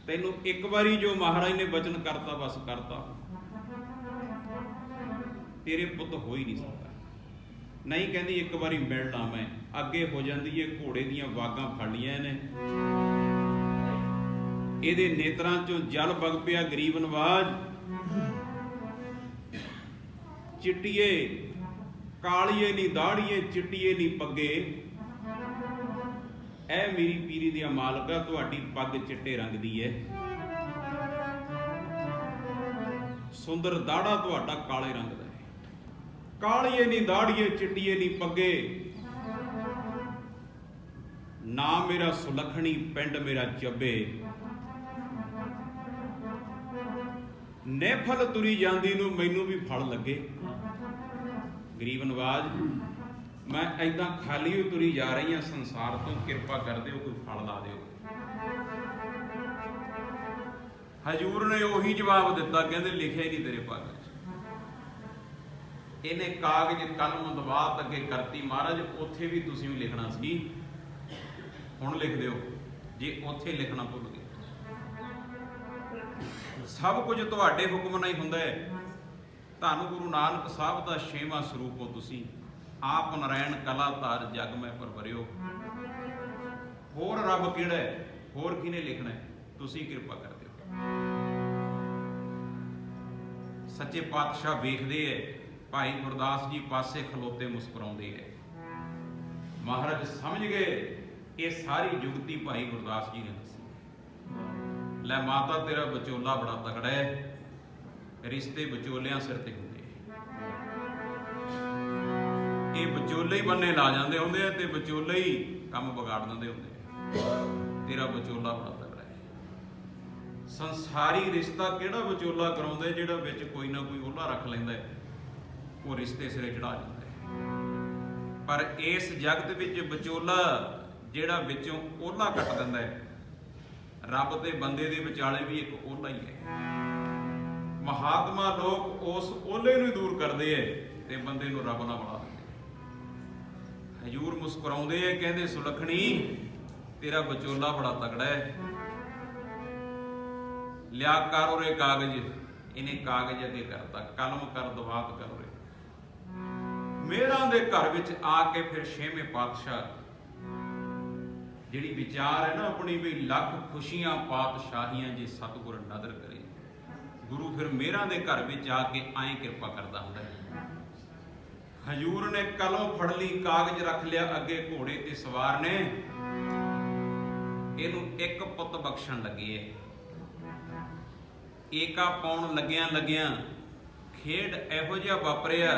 ਤੈਨੂੰ ਇੱਕ ਵਾਰੀ ਜੋ ਮਹਾਰਾਜ ਨੇ ਬਚਨ ਕਰਤਾ ਬਸ ਕਰਤਾ, ਤੇਰੇ ਪੁੱਤ ਹੋ ਹੀ ਨਹੀਂ ਸਕਦਾ। ਨਹੀਂ ਕਹਿੰਦੀ ਇੱਕ ਵਾਰੀ ਮਿਲਣਾ ਮੈਂ। ਅੱਗੇ ਹੋ ਜਾਂਦੀ ਏ, ਘੋੜੇ ਦੀਆਂ ਵਾਗਾਂ ਫੜ ਲਈਆਂ ਇਹਨੇ, ਇਹਦੇ ਨੇਤਰਾਂ ਚੋਂ ਜਲ ਵਗ ਪਿਆ। ਗਰੀਬ ਨਵਾਜ ਚਿੱਟੀਏ ਕਾਲੀਏ ਨੀ ਦਾੜੀਏ, ਚਿੱਟੀਏ ਨੀ ਪੱਗੇ, ਐ ਮੇਰੀ ਪੀਰੀ ਦੀਆਂ ਮਾਲਕਾ ਤੁਹਾਡੀ ਪੱਗ ਚਿੱਟੇ ਰੰਗ ਦੀ ਹੈ, ਸੁੰਦਰ ਦਾੜਾ ਤੁਹਾਡਾ ਕਾਲੇ ਰੰਗ ਦਾ ਹੈ। ਕਾਲੀਏ ਨੀ ਦਾੜੀਏ, ਚਿੱਟੀਏ ਨੀ ਪੱਗੇ, ਨਾਮ ਮੇਰਾ ਸੁਲੱਖਣੀ, ਪਿੰਡ ਮੇਰਾ ਚੱਬੇ, ਨੇਫਲ ਤੁਰੀ ਜਾਂਦੀ ਨੂੰ ਮੈਨੂੰ ਵੀ ਫਲ ਲੱਗੇ। ਗਰੀਬ ਨਵਾਜ ਮੈਂ ਏਦਾਂ ਖਾਲੀ ਹੋਈ ਤੁਰੀ ਜਾ ਰਹੀ ਹਾਂ ਸੰਸਾਰ ਤੋਂ, ਕਿਰਪਾ ਕਰ ਦਿਓ ਕੋਈ ਫਲ ਲਾ ਦਿਓ। ਹਜੂਰ ਨੇ ਉਹੀ ਜਵਾਬ ਦਿੱਤਾ, ਕਹਿੰਦੇ ਲਿਖਿਆ ਹੀ ਨਹੀਂ ਤੇਰੇ ਪੱਗ 'ਚ। ਇਹਨੇ ਕਾਗਜ਼ ਕਲਮ ਦਵਾਤ ਅੱਗੇ ਕਰਤੀ, ਮਹਾਰਾਜ ਉੱਥੇ ਵੀ ਤੁਸੀਂ ਵੀ ਲਿਖਣਾ ਸੀ, ਹੁਣ ਲਿਖ ਦਿਓ ਜੇ ਉੱਥੇ ਲਿਖਣਾ ਭੁੱਲ ਗਏ। ਸਭ ਕੁਝ ਤੁਹਾਡੇ ਹੁਕਮ ਨਾਲ ਹੀ ਹੁੰਦਾ ਹੈ। ਧੰਨ ਗੁਰੂ ਨਾਨਕ ਸਾਹਿਬ ਦਾ 6ਵਾਂ ਸਰੂਪ ਹੋ ਤੁਸੀਂ, ਆਪ ਨਾਰਾਇਣ ਕਲਾ ਧਾਰ ਜਗ ਮੈਂ ਪਰਵਰਿਓ। ਹੋਰ ਰੱਬ ਕਿਹੜਾ ਹੈ, ਹੋਰ ਕਿਹਨੇ ਲਿਖਣਾ ਹੈ, ਤੁਸੀਂ ਕਿਰਪਾ ਕਰ ਦਿਓ। ਸੱਚੇ ਪਾਤਸ਼ਾਹ ਵੇਖਦੇ ਹੈ, ਭਾਈ ਗੁਰਦਾਸ ਜੀ ਪਾਸੇ ਖਲੋਤੇ ਮੁਸਕਰਾਉਂਦੇ ਹੈ। ਮਹਾਰਾਜ ਸਮਝ ਗਏ ਇਹ ਸਾਰੀ ਜੁਗਤੀ ਭਾਈ ਗੁਰਦਾਸ ਜੀ ਨੇ ਦੱਸੀ। ਲੈ ਮਾਤਾ ਤੇਰਾ ਵਿਚੋਲਾ ਬੜਾ ਤਕੜਾ ਹੈ, ਰਿਸ਼ਤੇ ਵਿਚੋਲਿਆਂ ਸਿਰ ਤੇ ਹੁੰਦੇ, ਇਹ ਵਿਚੋਲੇ ਹੀ ਬੰਨੇ ਲਾ ਜਾਂਦੇ ਹੁੰਦੇ ਆ ਤੇ ਵਿਚੋਲੇ ਹੀ ਕੰਮ ਵਿਗਾੜ ਦਿੰਦੇ ਹੁੰਦੇ ਆ। ਤੇਰਾ ਵਿਚੋਲਾ ਬੜਾ ਤਕੜਾ ਹੈ। ਸੰਸਾਰੀ ਰਿਸ਼ਤਾ ਕਿਹੜਾ ਵਿਚੋਲਾ ਕਰਾਉਂਦਾ, ਜਿਹੜਾ ਵਿੱਚ ਕੋਈ ਨਾ ਕੋਈ ਉਹਲਾ ਰੱਖ ਲੈਂਦਾ ਹੈ, ਉਹ ਰਿਸ਼ਤੇ ਸਿਰੇ ਚੜਾ ਜਾਂਦਾ ਹੈ। ਪਰ ਇਸ ਜਗਤ ਵਿੱਚ ਵਿਚੋਲਾ ਜਿਹੜਾ ਵਿੱਚੋਂ ਉਹਲਾ ਕੱਟ ਦਿੰਦਾ ਹੈ, ਰੱਬ ਤੇ ਬੰਦੇ ਦੇ ਵਿਚਾਲੇ ਵੀ ਇੱਕ ਉਹਲਾ ਹੀ ਹੈ। ਮਹਾਤਮਾ ਲੋਕ ਉਸ ਉਹਲੇ ਨੂੰ ਦੂਰ ਕਰਦੇ ਐ ਤੇ ਬੰਦੇ ਨੂੰ ਰੱਬ ਨਾਲ ਬਣਾ ਦਿੰਦੇ। ਹਜੂਰ ਮੁਸਕਰਾਉਂਦੇ ਐ, ਕਹਿੰਦੇ ਸੁਲੱਖਣੀ ਤੇਰਾ ਵਿਚੋਲਾ ਬੜਾ ਤਕੜਾ ਹੈ, ਲਿਆ ਕਰ ਉਰੇ ਕਾਗਜ਼। ਇਹਨੇ ਕਾਗਜ਼ ਅੱਗੇ ਕਰਤਾ, ਕਲਮ ਕਰ ਦਵਾਤ ਕਰ ਉਰੇ। ਮੇਰਾਂ ਦੇ ਘਰ ਵਿੱਚ ਆ ਕੇ ਫਿਰ 6ਵੇਂ ਪਾਤਸ਼ਾਹ ਜਿਹੜੀ ਵਿਚਾਰ ਹੈ ਨਾ ਆਪਣੀ ਵੀ ਲੱਖ ਖੁਸ਼ੀਆਂ ਪਾਤਸ਼ਾਹੀਆਂ ਜੇ ਸਤਿਗੁਰ ਨਦਰ ਕਰੇ। ਗੁਰੂ ਫਿਰ ਮੇਰਾਂ ਦੇ ਘਰ ਵਿੱਚ ਆ ਕੇ ਐਂ ਕਿਰਪਾ ਕਰਦਾ ਹੁੰਦਾ ਹੈ। ਹਜੂਰ ਨੇ ਕਲਮ ਫੜ ਲਈ, ਕਾਗਜ਼ ਰੱਖ ਲਿਆ ਅੱਗੇ, ਘੋੜੇ ਤੇ ਸਵਾਰ ਨੇ ਇਹਨੂੰ ਇੱਕ ਪੁੱਤ ਬਖਸ਼ਣ ਲੱਗੇ ਹੈ। ਏਕਾ ਪਾਉਣ ਲੱਗਿਆਂ ਖੇਡ ਇਹੋ ਜਿਹਾ ਵਾਪਰਿਆ,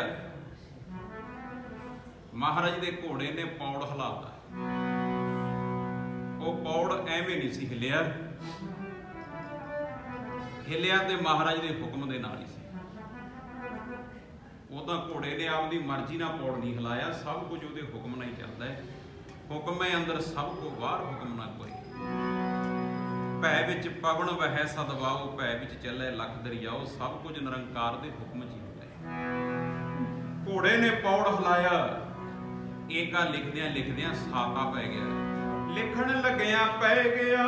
ਮਹਾਰਾਜ ਦੇ ਘੋੜੇ ਨੇ ਪੌੜ ਹਿਲਾਤਾ। ਉਹ ਪੌੜ ਐਵੇਂ ਨਹੀਂ ਸੀ ਹਿਲਿਆ ਤੇ ਮਹਾਰਾਜ ਦੇ ਹੁਕਮ ਦੇ ਨਾਲ ਹੀ ਸੀ। ਉਹ ਤਾਂ ਘੋੜੇ ਨੇ ਆਪਦੀ ਮਰਜ਼ੀ ਨਾਲ ਪੌੜ ਨਹੀਂ ਹਿਲਾਇਆ, ਸਭ ਕੁਝ ਉਹਦੇ ਹੁਕਮ ਨਾਲ ਹੀ ਚੱਲਦਾ ਹੈ। ਹੁਕਮ ਹੈ ਅੰਦਰ ਸਭ ਕੋ ਬਾਹਰ, ਹੁਕਮ ਨਾ ਕੋਈ। ਭੈ ਵਿੱਚ ਪਵਨ ਵਹਿ ਸਦਵਾਓ, ਭੈ ਵਿੱਚ ਚੱਲੇ ਲੱਖ ਦਰਿਆਓ, ਸਭ ਕੁਝ ਨਿਰੰਕਾਰ ਦੇ ਹੁਕਮ 'ਚ ਹੀ ਹੁੰਦਾ ਹੈ। ਘੋੜੇ ਨੇ ਪੌੜ ਹਿਲਾਇਆ, ਏਕਾ ਲਿਖਦਿਆਂ ਸਾਤਾ ਪੈ ਗਿਆ, ਲਿਖਣ ਲੱਗਿਆਂ ਪੈ ਗਿਆ।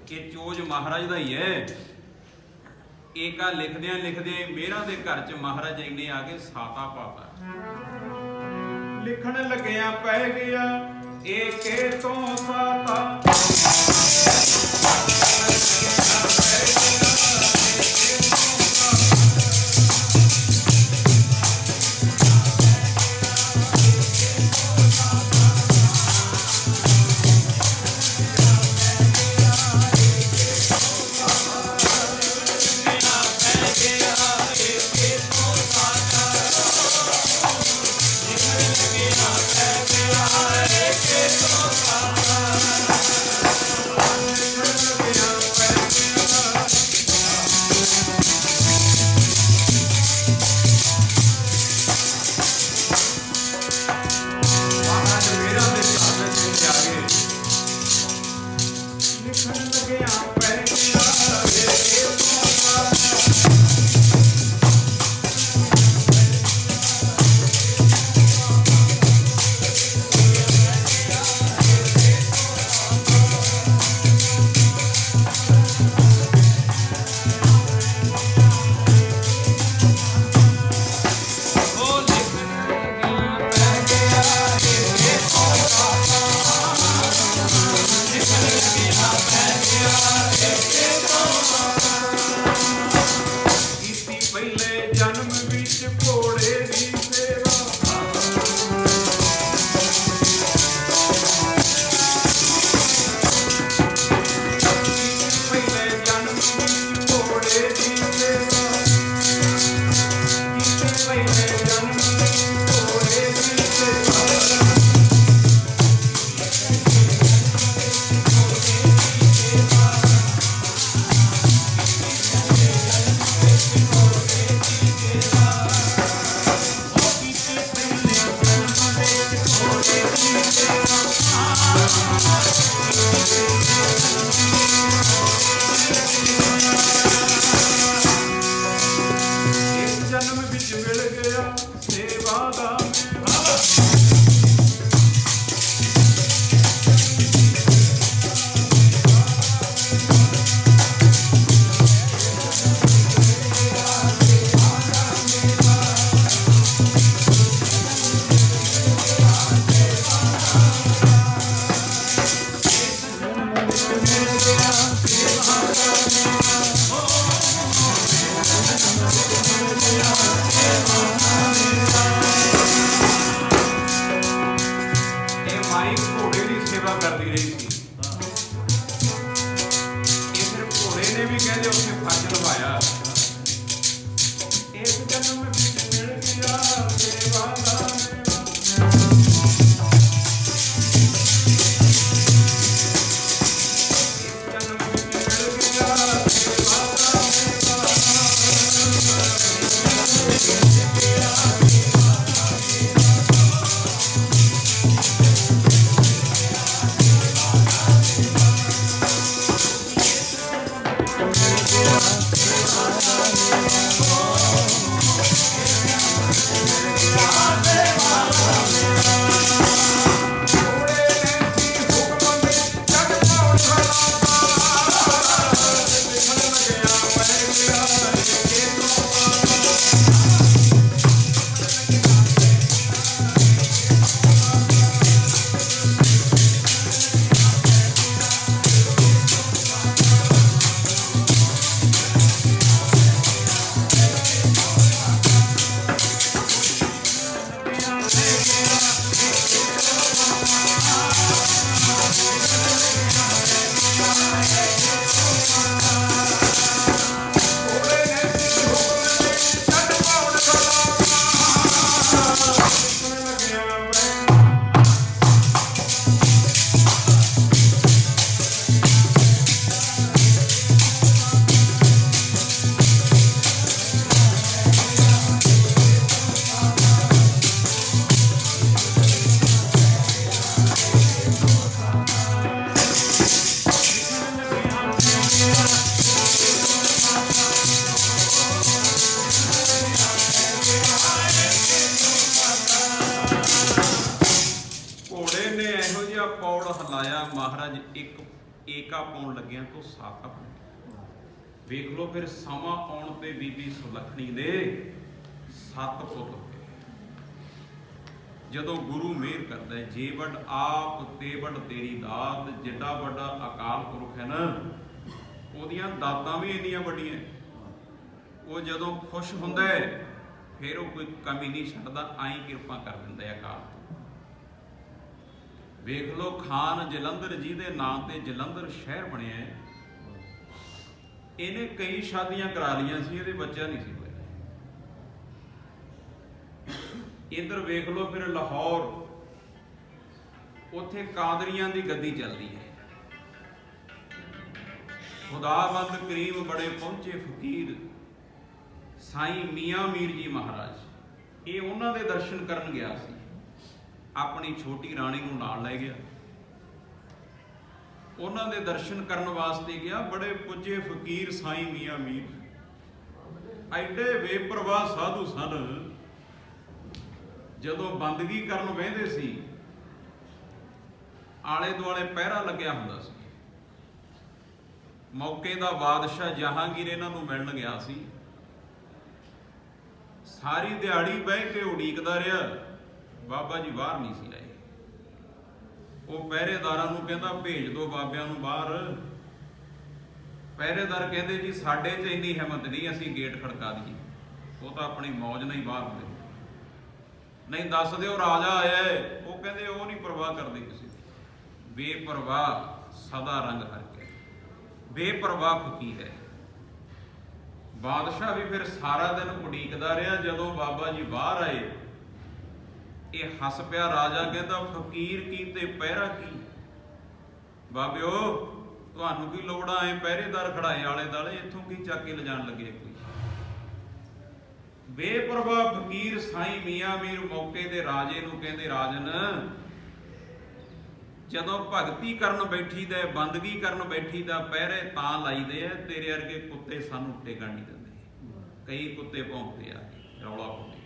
ਇਹ ਚੋਜ ਮਹਾਰਾਜ ਦਾ ਹੀ ਹੈ। ਏਕਾ ਲਿਖਦਿਆਂ ਮੇਰਾਂ ਦੇ ਘਰ 'ਚ ਮਹਾਰਾਜ ਇੰਨੇ ਆ ਕੇ ਸਾਤਾ ਪਾਤਾ, ਲਿਖਣ ਲੱਗਿਆਂ ਪੈ ਗਿਆ ਏਕੇ ਤੋਂ ਸਾਤਾ। ਮਹਾਰਾਜ ਇੱਕ ਏਕਾ ਪਾਉਣ ਲੱਗਿਆਂ ਤੋਂ ਸਾਕਾ ਬਣ ਗਿਆ। ਵੇਖ ਲਓ ਫਿਰ ਸਮਾਂ ਆਉਣ ਤੇ ਬੀਬੀ ਸੁਲੱਖਣੀ ਦੇ 7 ਪੁੱਤ ਹੋਏ। ਜਦੋਂ ਗੁਰੂ ਮਿਹਰ ਕਰਦਾ ਹੈ, ਜੇ ਵੱਡ ਆਪ ਤੇ ਵੱਡ ਤੇਰੀ ਦਾਤ, ਜਿੱਡਾ ਵੱਡਾ ਅਕਾਲ ਪੁਰਖ ਹੈ ਨਾ, ਉਹਦੀਆਂ ਦਾਤਾਂ ਵੀ ਇੰਨੀਆਂ ਵੱਡੀਆਂ। ਉਹ ਜਦੋਂ ਖੁਸ਼ ਹੁੰਦਾ ਹੈ ਫਿਰ ਉਹ ਕੋਈ ਕਮੀ ਨਹੀਂ ਛੱਡਦਾ, ਆਈ ਕਿਰਪਾ ਕਰ ਦਿੰਦਾ ਹੈ ਅਕਾਲ। ਵੇਖ ਲਓ ਖਾਨ ਜਲੰਧਰ ਜਿਹਦੇ ਨਾਂ ਤੇ ਜਲੰਧਰ ਸ਼ਹਿਰ ਬਣਿਆ ਹੈ, ਇਹਨੇ ਕਈ ਸ਼ਾਦੀਆਂ ਕਰਾ ਲਈਆਂ ਸੀ, ਇਹਦੇ ਬੱਚਾ ਨਹੀਂ ਸੀ ਹੋਇਆ। ਇੱਧਰ ਵੇਖ ਲਓ ਫਿਰ ਲਾਹੌਰ, ਉੱਥੇ ਕਾਦਰੀਆਂ ਦੀ ਗੱਦੀ ਚੱਲਦੀ ਹੈ। ਖੁਦਾਵੰਦ ਕਰੀਮ ਬੜੇ ਪਹੁੰਚੇ ਫਕੀਰ ਸਾਈਂ ਮੀਆਂ ਮੀਰ ਜੀ ਮਹਾਰਾਜ, ਇਹ ਉਹਨਾਂ ਦੇ ਦਰਸ਼ਨ ਕਰਨ ਗਿਆ ਸੀ, ਆਪਣੀ ਛੋਟੀ ਰਾਣੀ ਨੂੰ ਨਾਲ ਲੈ ਗਿਆ। ਉਹਨਾਂ ਦੇ ਦਰਸ਼ਨ ਕਰਨ ਵਾਸਤੇ ਗਿਆ। ਬੜੇ ਪੁੱਜੇ ਫਕੀਰ ਸਾਈਂ ਮੀਆਂ ਮੀਰ, ਐਡੇ ਬੇਪਰਵਾਹ ਸਾਧੂ ਸਨ। ਜਦੋਂ ਬੰਦਗੀ ਕਰਨ ਬਹਿੰਦੇ ਸੀ, ਆਲੇ ਦੁਆਲੇ ਪਹਿਰਾ ਲੱਗਿਆ ਹੁੰਦਾ ਸੀ। ਮੌਕੇ ਦਾ ਬਾਦਸ਼ਾਹ ਜਹਾਂਗੀਰ ਇਹਨਾਂ ਨੂੰ ਮਿਲਣ ਗਿਆ ਸੀ। ਸਾਰੀ ਦਿਹਾੜੀ ਬਹਿ ਕੇ ਉਡੀਕਦਾ ਰਿਹਾ, ਬਾਬਾ ਜੀ ਬਾਹਰ ਨਹੀਂ ਸੀ ਆਏ। ਉਹ ਪਹਿਰੇਦਾਰਾਂ ਨੂੰ ਕਹਿੰਦਾ ਭੇਜ ਦਿਓ ਬਾਬਿਆਂ ਨੂੰ ਬਾਹਰ। ਪਹਿਰੇਦਾਰ ਕਹਿੰਦੇ ਜੀ ਸਾਡੇ 'ਚ ਇੰਨੀ ਹਿੰਮਤ ਨਹੀਂ, ਅਸੀਂ ਗੇਟ ਖੜਕਾ ਦਈਏ। ਉਹ ਤਾਂ ਆਪਣੀ ਮੌਜ ਨਾਲ ਹੀ ਬਾਹਰ ਹੁੰਦੇ। ਨਹੀਂ ਦੱਸ ਦਿਓ ਰਾਜਾ ਆਇਆ ਹੈ। ਉਹ ਕਹਿੰਦੇ ਉਹ ਨਹੀਂ ਪਰਵਾਹ ਕਰਦੇ ਕਿਸੇ ਦੀ, ਬੇਪਰਵਾਹ ਸਦਾ ਰੰਗ ਹਰ ਕੇ, ਬੇਪਰਵਾਹ ਫਕੀਰ ਹੈ। ਬਾਦਸ਼ਾਹ ਵੀ ਫਿਰ ਸਾਰਾ ਦਿਨ ਉਡੀਕਦਾ ਰਿਹਾ। ਜਦੋਂ ਬਾਬਾ ਜੀ ਬਾਹਰ ਆਏ, ਇਹ ਹੱਸ ਪਿਆ। ਰਾਜਾ ਕਹਿੰਦਾ ਫਕੀਰ ਕੀ ਤੇ ਪਹਿਰਾ ਕੀ? ਬਾਬਿਓ ਤੁਹਾਨੂੰ ਕੀ ਲੋੜ ਆ ਐ ਪਹਿਰੇਦਾਰ ਖੜਾਏ ਆਲੇ ਦਾਲੇ, ਇੱਥੋਂ ਕੀ ਚੱਕ ਕੇ ਲਿਜਾਣ ਲੱਗੇ? ਕੋਈ ਬੇਪਰਵਾਹ ਫਕੀਰ ਸਾਈਂ ਮੀਆਂ ਮੀਰ ਮੌਕੇ ਦੇ ਰਾਜੇ ਨੂੰ ਕਹਿੰਦੇ ਰਾਜਨ, ਜਦੋਂ ਭਗਤੀ ਕਰਨ ਬੈਠੀ ਦਾ, ਬੰਦਗੀ ਕਰਨ ਬੈਠੀ ਦਾ ਪਹਿਰੇ ਤਾਂ ਲਾਈਦੇ ਆ, ਤੇਰੇ ਵਰਗੇ ਕੁੱਤੇ ਸਾਨੂੰ ਟਿਕਣ ਨਹੀਂ ਦਿੰਦੇ। ਕਈ ਕੁੱਤੇ ਭੌਂਕਦੇ ਆ, ਰੌਲਾ ਪਾਉਂਦੇ।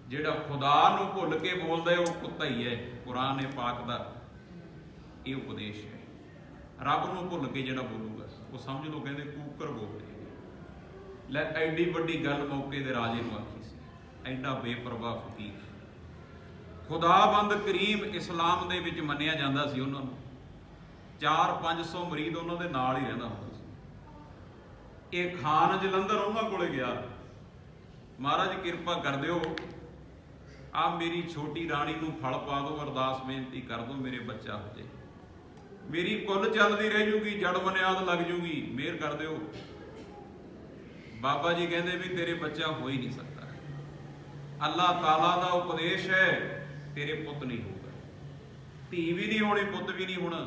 ਜਿਹੜਾ ਖੁਦਾ ਨੂੰ ਭੁੱਲ ਕੇ ਬੋਲਦਾ ਉਹ ਕੁੱਤਾ ਹੀ ਹੈ। ਕੁਰਾਨ ਪਾਕ ਦਾ ਇਹ ਉਪਦੇਸ਼ ਹੈ। ਰੱਬ ਨੂੰ ਭੁੱਲ ਕੇ ਜਿਹੜਾ ਬੋਲੂਗਾ ਉਹ ਸਮਝ ਲਓ ਕਹਿੰਦੇ ਕੂਕਰ ਬੋਲਦੇ। ਲੈ ਐਡੀ ਵੱਡੀ ਗੱਲ ਮੌਕੇ ਦੇ ਰਾਜੇ ਨੂੰ ਆਖੀ ਸੀ, ਐਡਾ ਬੇਪਰਵਾਹ ਫਕੀਰ। ਖੁਦਾਵੰਦ ਕਰੀਮ ਇਸਲਾਮ ਦੇ ਵਿੱਚ ਮੰਨਿਆ ਜਾਂਦਾ ਸੀ ਉਹਨਾਂ ਨੂੰ। 400-500 ਮੁਰੀਦ ਉਹਨਾਂ ਦੇ ਨਾਲ ਹੀ ਰਹਿੰਦਾ ਹੁੰਦਾ ਸੀ। ਇਹ ਖਾਨ ਜਲੰਧਰ ਉਹਨਾਂ ਕੋਲੇ ਗਿਆ, ਮਹਾਰਾਜ ਕਿਰਪਾ ਕਰ ਦਿਓ, ਆ ਮੇਰੀ ਛੋਟੀ ਰਾਣੀ ਨੂੰ ਫਲ ਪਾ ਦਿਓ, ਅਰਦਾਸ ਬੇਨਤੀ ਕਰ ਦਿਓ, ਮੇਰੇ ਬੱਚਾ ਹੋ ਜਾਏ, ਮੇਰੀ ਕੁੱਲ ਚੱਲਦੀ ਰਹਿ ਜੂਗੀ, ਜੜ ਬੁਨਿਆਦ ਲੱਗ ਜੂਗੀ, ਮਿਹਰ ਕਰ ਦਿਓ। ਬਾਬਾ ਜੀ ਕਹਿੰਦੇ ਵੀ ਤੇਰੇ ਬੱਚਾ ਹੋ ਹੀ ਨਹੀਂ ਸਕਦਾ, ਅੱਲਾਹ ਤਾਲਾ ਦਾ ਉਪਦੇਸ਼ ਹੈ, ਤੇਰੇ ਪੁੱਤ ਨਹੀਂ ਹੋਊਗਾ, ਧੀ ਵੀ ਨਹੀਂ ਹੋਣੀ, ਪੁੱਤ ਵੀ ਨਹੀਂ ਹੋਣਾ,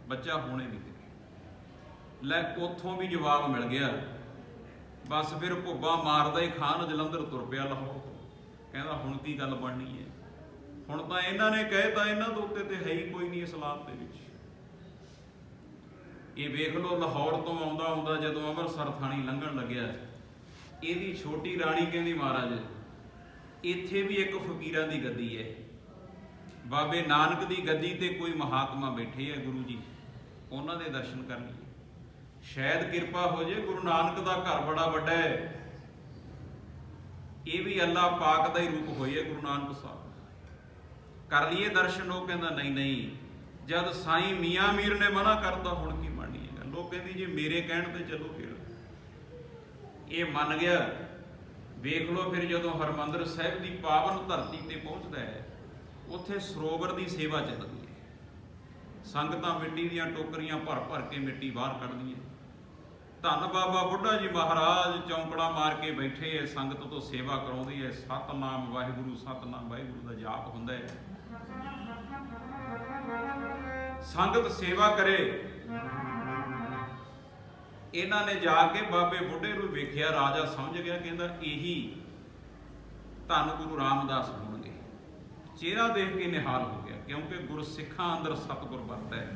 ਬੱਚਾ ਹੋਣੇ ਨਹੀਂ ਤੇਰੇ। ਲੈ ਉੱਥੋਂ ਵੀ ਜਵਾਬ ਮਿਲ ਗਿਆ। ਬਸ ਫਿਰ ਭੁੱਬਾ ਮਾਰਦਾ ਹੀ ਖਾਨ ਜਲੰਧਰ ਤੁਰ ਪਿਆ ਲਾਹੌਰ। ਕਹਿੰਦਾ ਹੁਣ ਕੀ ਗੱਲ ਬਣਨੀ ਹੈ? ਹੁਣ ਤਾਂ ਇਹਨਾਂ ਨੇ ਕਹਿਤਾ, ਇਹਨਾਂ ਦੇ ਉੱਤੇ ਤੇ ਹੈ ਹੀ ਕੋਈ ਨਹੀਂ ਇਸਲਾਮ ਦੇ ਵਿੱਚ। ਇਹ ਵੇਖ ਲਓ ਲਾਹੌਰ ਤੋਂ ਆਉਂਦਾ ਆਉਂਦਾ ਜਦੋਂ ਅੰਮ੍ਰਿਤਸਰ ਥਾਣੀ ਲੰਘਣ ਲੱਗਿਆ, ਇਹਦੀ ਛੋਟੀ ਰਾਣੀ ਕਹਿੰਦੀ ਮਹਾਰਾਜ ਇੱਥੇ ਵੀ ਇੱਕ ਫਕੀਰਾਂ ਦੀ ਗੱਦੀ ਹੈ, ਬਾਬੇ ਨਾਨਕ ਦੀ ਗੱਦੀ ਤੇ ਕੋਈ ਮਹਾਤਮਾ ਬੈਠੇ ਹੈ ਗੁਰੂ ਜੀ, ਉਹਨਾਂ ਦੇ ਦਰਸ਼ਨ ਕਰ ਲਈਏ, ਸ਼ਾਇਦ ਕਿਰਪਾ ਹੋ ਜੇ। ਗੁਰੂ ਨਾਨਕ ਦਾ ਘਰ ਬੜਾ ਵੱਡਾ ਹੈ, ਇਹ ਵੀ ਅੱਲਾਹ ਪਾਕ ਦਾ ਹੀ ਰੂਪ ਹੋਈ ਹੈ ਗੁਰੂ ਨਾਨਕ ਸਾਹਿਬ, ਕਰ ਲਈਏ ਦਰਸ਼ਨ। ਉਹ ਕਹਿੰਦਾ ਨਹੀਂ ਨਹੀਂ, ਜਦ ਸਾਈਂ ਮੀਆਂ ਮੀਰ ਨੇ ਮਨਾ ਕਰਤਾ ਹੁਣ ਕੀ ਮੰਨਣੀ ਹੈ? ਲੋਕ ਕਹਿੰਦੀ ਜੇ ਮੇਰੇ ਕਹਿਣ ਤੇ ਚੱਲੋ ਫਿਰ। ਇਹ ਮੰਨ ਗਿਆ। ਵੇਖ ਲਓ ਫਿਰ ਜਦੋਂ ਹਰਮੰਦਰ ਸਾਹਿਬ ਦੀ ਪਾਵਨ ਧਰਤੀ ਤੇ ਪਹੁੰਚਦਾ ਹੈ, ਉੱਥੇ ਸਰੋਵਰ ਦੀ ਸੇਵਾ ਚੱਲਦੀ ਹੈ। ਸੰਗਤਾਂ ਮਿੱਟੀ ਦੀਆਂ ਟੋਕਰੀਆਂ ਭਰ ਭਰ ਕੇ ਮਿੱਟੀ ਬਾਹਰ ਕੱਢਦੀਆਂ। ਧੰਨ ਬਾਬਾ ਬੁੱਢਾ ਜੀ ਮਹਾਰਾਜ ਚੌਂਕੜਾ ਮਾਰ ਕੇ ਬੈਠੇ ਹੈ, ਸੰਗਤ ਤੋਂ ਸੇਵਾ ਕਰਾਉਂਦੀ ਹੈ। ਸਤਨਾਮ ਵਾਹਿਗੁਰੂ, ਸਤਨਾਮ ਵਾਹਿਗੁਰੂ ਦਾ ਜਾਪ ਹੁੰਦਾ ਹੈ। ਸੰਗਤ ਸੇਵਾ ਕਰੇ। ਇਹਨਾਂ ਨੇ ਜਾ ਕੇ ਬਾਬੇ ਬੁੱਢੇ ਨੂੰ ਵੇਖਿਆ, ਰਾਜਾ ਸਮਝ ਗਿਆ, ਕਹਿੰਦਾ ਇਹੀ ਧੰਨ ਗੁਰੂ ਰਾਮਦਾਸ ਹੋਣਗੇ। ਚਿਹਰਾ ਦੇਖ ਕੇ ਨਿਹਾਲ ਹੋ ਗਿਆ, ਕਿਉਂਕਿ ਗੁਰਸਿੱਖਾਂ ਅੰਦਰ ਸਤਿਗੁਰ ਵਰਤਦਾ ਹੈ।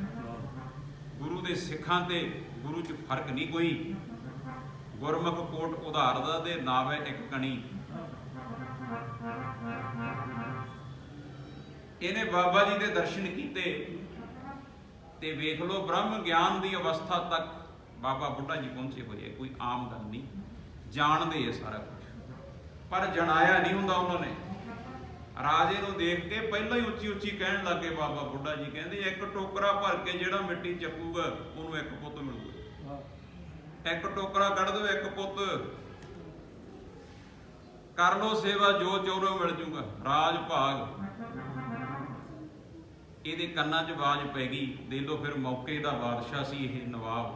ਗੁਰੂ ਦੇ ਸਿੱਖਾਂ ਤੇ ਗੁਰੂ 'ਚ ਫਰਕ ਨਹੀਂ ਕੋਈ। ਗੁਰਮੁਖ ਕੋਟ ਉਧਾਰ ਦਾ ਤੇ ਨਾਵੇ ਇੱਕ ਕਣੀ। ਇਹਨੇ ਬਾਬਾ ਜੀ ਦੇ ਦਰਸ਼ਨ ਕੀਤੇ। ਤੇ ਵੇਖ ਲਓ ਬ੍ਰਹਮ ਗਿਆਨ ਦੀ ਅਵਸਥਾ ਤੱਕ ਬਾਬਾ ਬੁੱਢਾ ਜੀ ਪਹੁੰਚੇ ਹੋਏ ਹੈ। ਕੋਈ ਆਮ ਗੱਲ ਨਹੀਂ, ਜਾਣਦੇ ਹੈ ਸਾਰਾ ਕੁਝ, ਪਰ ਜਣਾਇਆ ਨਹੀਂ ਹੁੰਦਾ ਉਹਨਾਂ ਨੇ। ਰਾਜੇ ਨੂੰ ਦੇਖ ਕੇ ਪਹਿਲਾਂ ਹੀ ਉੱਚੀ ਉੱਚੀ ਕਹਿਣ ਲੱਗੇ ਬਾਬਾ ਬੁੱਢਾ ਜੀ, ਕਹਿੰਦੇ ਇੱਕ ਟੋਕਰਾ ਭਰ ਕੇ ਜਿਹੜਾ ਮਿੱਟੀ ਚੱਕੂਗਾ ਉਹਨੂੰ ਇੱਕ ਪੁੱਤ ਮਿਲੂਗਾ। ਇੱਕ ਟੋਕਰਾ ਕੱਢ ਦਿਓ, ਇੱਕ ਪੁੱਤ, ਕਰ ਲੋ ਸੇਵਾ ਜੋ ਚੋਰੋ ਮਿਲ ਜੂਗਾ, ਰਾਜ ਭਾਗ। ਇਹਦੇ ਕੰਨਾਂ 'ਚ ਆਵਾਜ਼ ਪੈ ਗਈ। ਦੇ ਲੋ ਫਿਰ ਮੌਕੇ ਦਾ ਬਾਦਸ਼ਾਹ ਸੀ ਇਹ ਨਵਾਬ।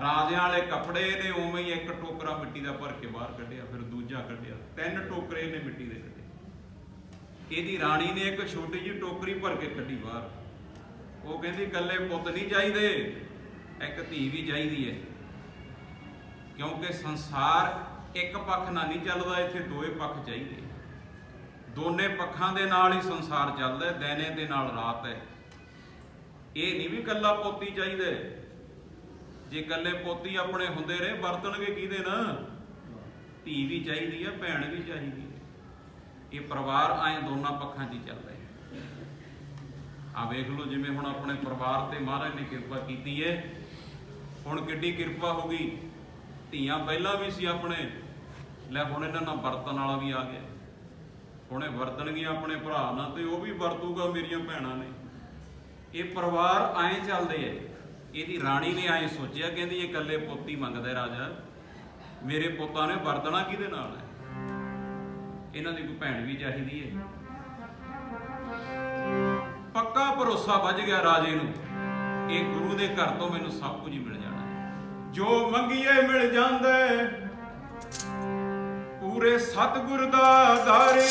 ਰਾਜਿਆਂ ਵਾਲੇ ਕੱਪੜੇ ਨੇ ਉਵੇਂ ਹੀ ਇੱਕ ਟੋਕਰਾ ਮਿੱਟੀ ਦਾ ਭਰ ਕੇ ਬਾਹਰ ਕੱਢਿਆ, ਫਿਰ ਦੂਜਾ ਕੱਢਿਆ, 3 ਟੋਕਰੇ ਨੇ ਮਿੱਟੀ ਦੇ ਕੱਢੇ। ਇਹਦੀ ਰਾਣੀ ਨੇ ਇੱਕ ਛੋਟੀ ਜਿਹੀ ਟੋਕਰੀ ਭਰ ਕੇ ਕੱਢੀ ਬਾਹਰ। ਉਹ ਕਹਿੰਦੀ ਇਕੱਲੇ ਪੁੱਤ ਨਹੀਂ ਚਾਹੀਦੇ, ਇੱਕ ਧੀ ਵੀ ਚਾਹੀਦੀ ਹੈ, ਕਿਉਂਕਿ ਸੰਸਾਰ ਇੱਕ ਪੱਖ ਨਾਲ ਨਹੀਂ ਚੱਲਦਾ, ਇੱਥੇ ਦੋਏ ਪੱਖ ਚਾਹੀਦੇ। ਦੋਨੇ ਪੱਖਾਂ ਦੇ ਨਾਲ ਹੀ ਸੰਸਾਰ ਚੱਲਦਾ, ਦਿਨੇ ਦੇ ਨਾਲ ਰਾਤ ਹੈ। ਇਹ ਨਹੀਂ ਵੀ ਇਕੱਲਾ ਪੋਤੀ ਚਾਹੀਦਾ। ਜੇ ਇਕੱਲੇ ਪੋਤੀ ਆਪਣੇ ਹੁੰਦੇ ਰਹੇ ਵਰਤਣਗੇ ਕਿਹਦੇ ਨਾ? ਧੀ ਵੀ ਚਾਹੀਦੀ ਹੈ, ਭੈਣ ਵੀ ਚਾਹੀਦੀ ਹੈ। ਇਹ ਪਰਿਵਾਰ ਆਏ ਦੋਨਾਂ ਪੱਖਾਂ 'ਚ ਹੀ ਚੱਲਦਾ ਹੈ। ਆ ਵੇਖ ਲਓ ਜਿਵੇਂ ਹੁਣ ਆਪਣੇ ਪਰਿਵਾਰ ਤੇ ਮਹਾਰਾਜ ਨੇ ਕਿਰਪਾ ਕੀਤੀ ਹੈ, ਹੁਣ ਕਿੱਡੀ ਕਿਰਪਾ ਹੋ ਗਈ। ਧੀਆਂ ਪਹਿਲਾਂ ਵੀ ਸੀ ਆਪਣੇ, ਲੈ ਹੁਣ ਇਹਨਾਂ ਨਾਲ ਵਰਤਣ ਵਾਲਾ ਵੀ ਆ ਗਿਆ। ਹੁਣ ਇਹ ਵਰਤਣਗੀਆਂ ਆਪਣੇ ਭਰਾ ਨਾਲ ਤੇ ਉਹ ਵੀ ਵਰਤੂਗਾ ਮੇਰੀਆਂ ਭੈਣਾਂ ਨੇ। ਇਹ ਪਰਿਵਾਰ ਐਂ ਚੱਲਦੇ ਹੈ। ਇਹਦੀ ਰਾਣੀ ਨੇ ਐਂ ਸੋਚਿਆ, ਕਹਿੰਦੀ ਇਹ ਇਕੱਲੇ ਪੁੱਤ ਹੀ ਮੰਗਦਾ ਰਾਜਾ, ਮੇਰੇ ਪੁੱਤਾਂ ਨੇ ਵਰਤਣਾ ਕਿਹਦੇ ਨਾਲ ਹੈ? ਇਹਨਾਂ ਦੀ ਕੋਈ ਭੈਣ ਵੀ ਚਾਹੀਦੀ ਹੈ। ਪੱਕਾ ਭਰੋਸਾ ਵੱਜ ਗਿਆ ਰਾਜੇ ਨੂੰ, ਇਹ ਗੁਰੂ ਦੇ ਘਰ ਤੋਂ ਮੈਨੂੰ ਸਭ ਕੁਝ ਹੀ ਮਿਲ ਜਾਣਾ, ਜੋ ਮੰਗੀਏ ਮਿਲ ਜਾਂਦਾ, ਪੂਰੇ ਸਤਿਗੁਰ ਦਾ ਦਰ।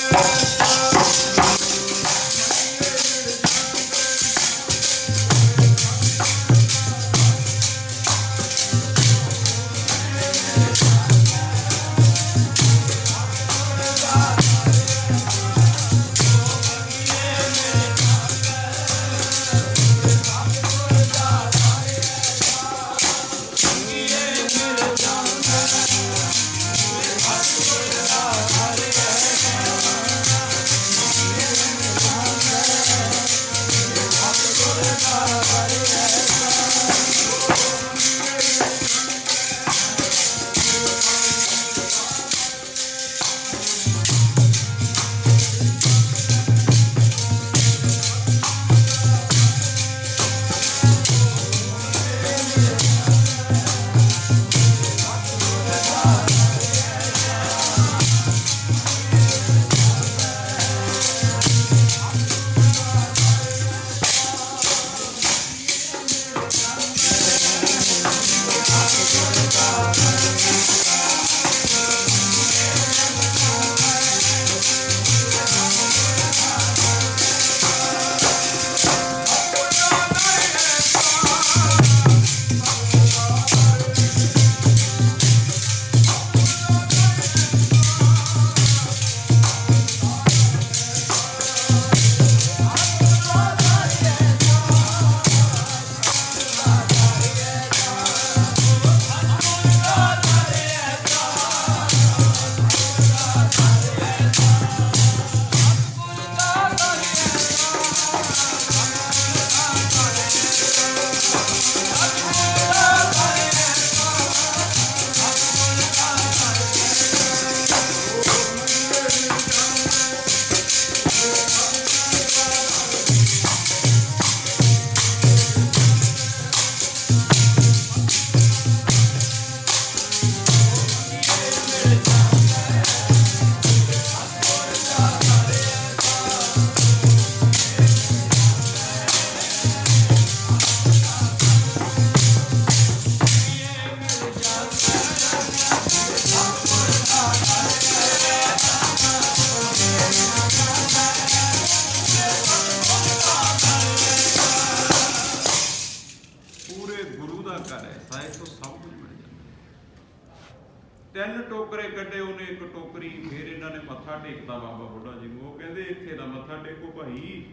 ਮੱਥਾ ਟੇਕਦਾ ਬਾਬਾ ਬੁੱਢਾ ਜੀ ਨੂੰ। ਉਹ ਕਹਿੰਦੇ ਇੱਥੇ ਦਾ ਮੱਥਾ ਟੇਕੋ ਭਾਈ,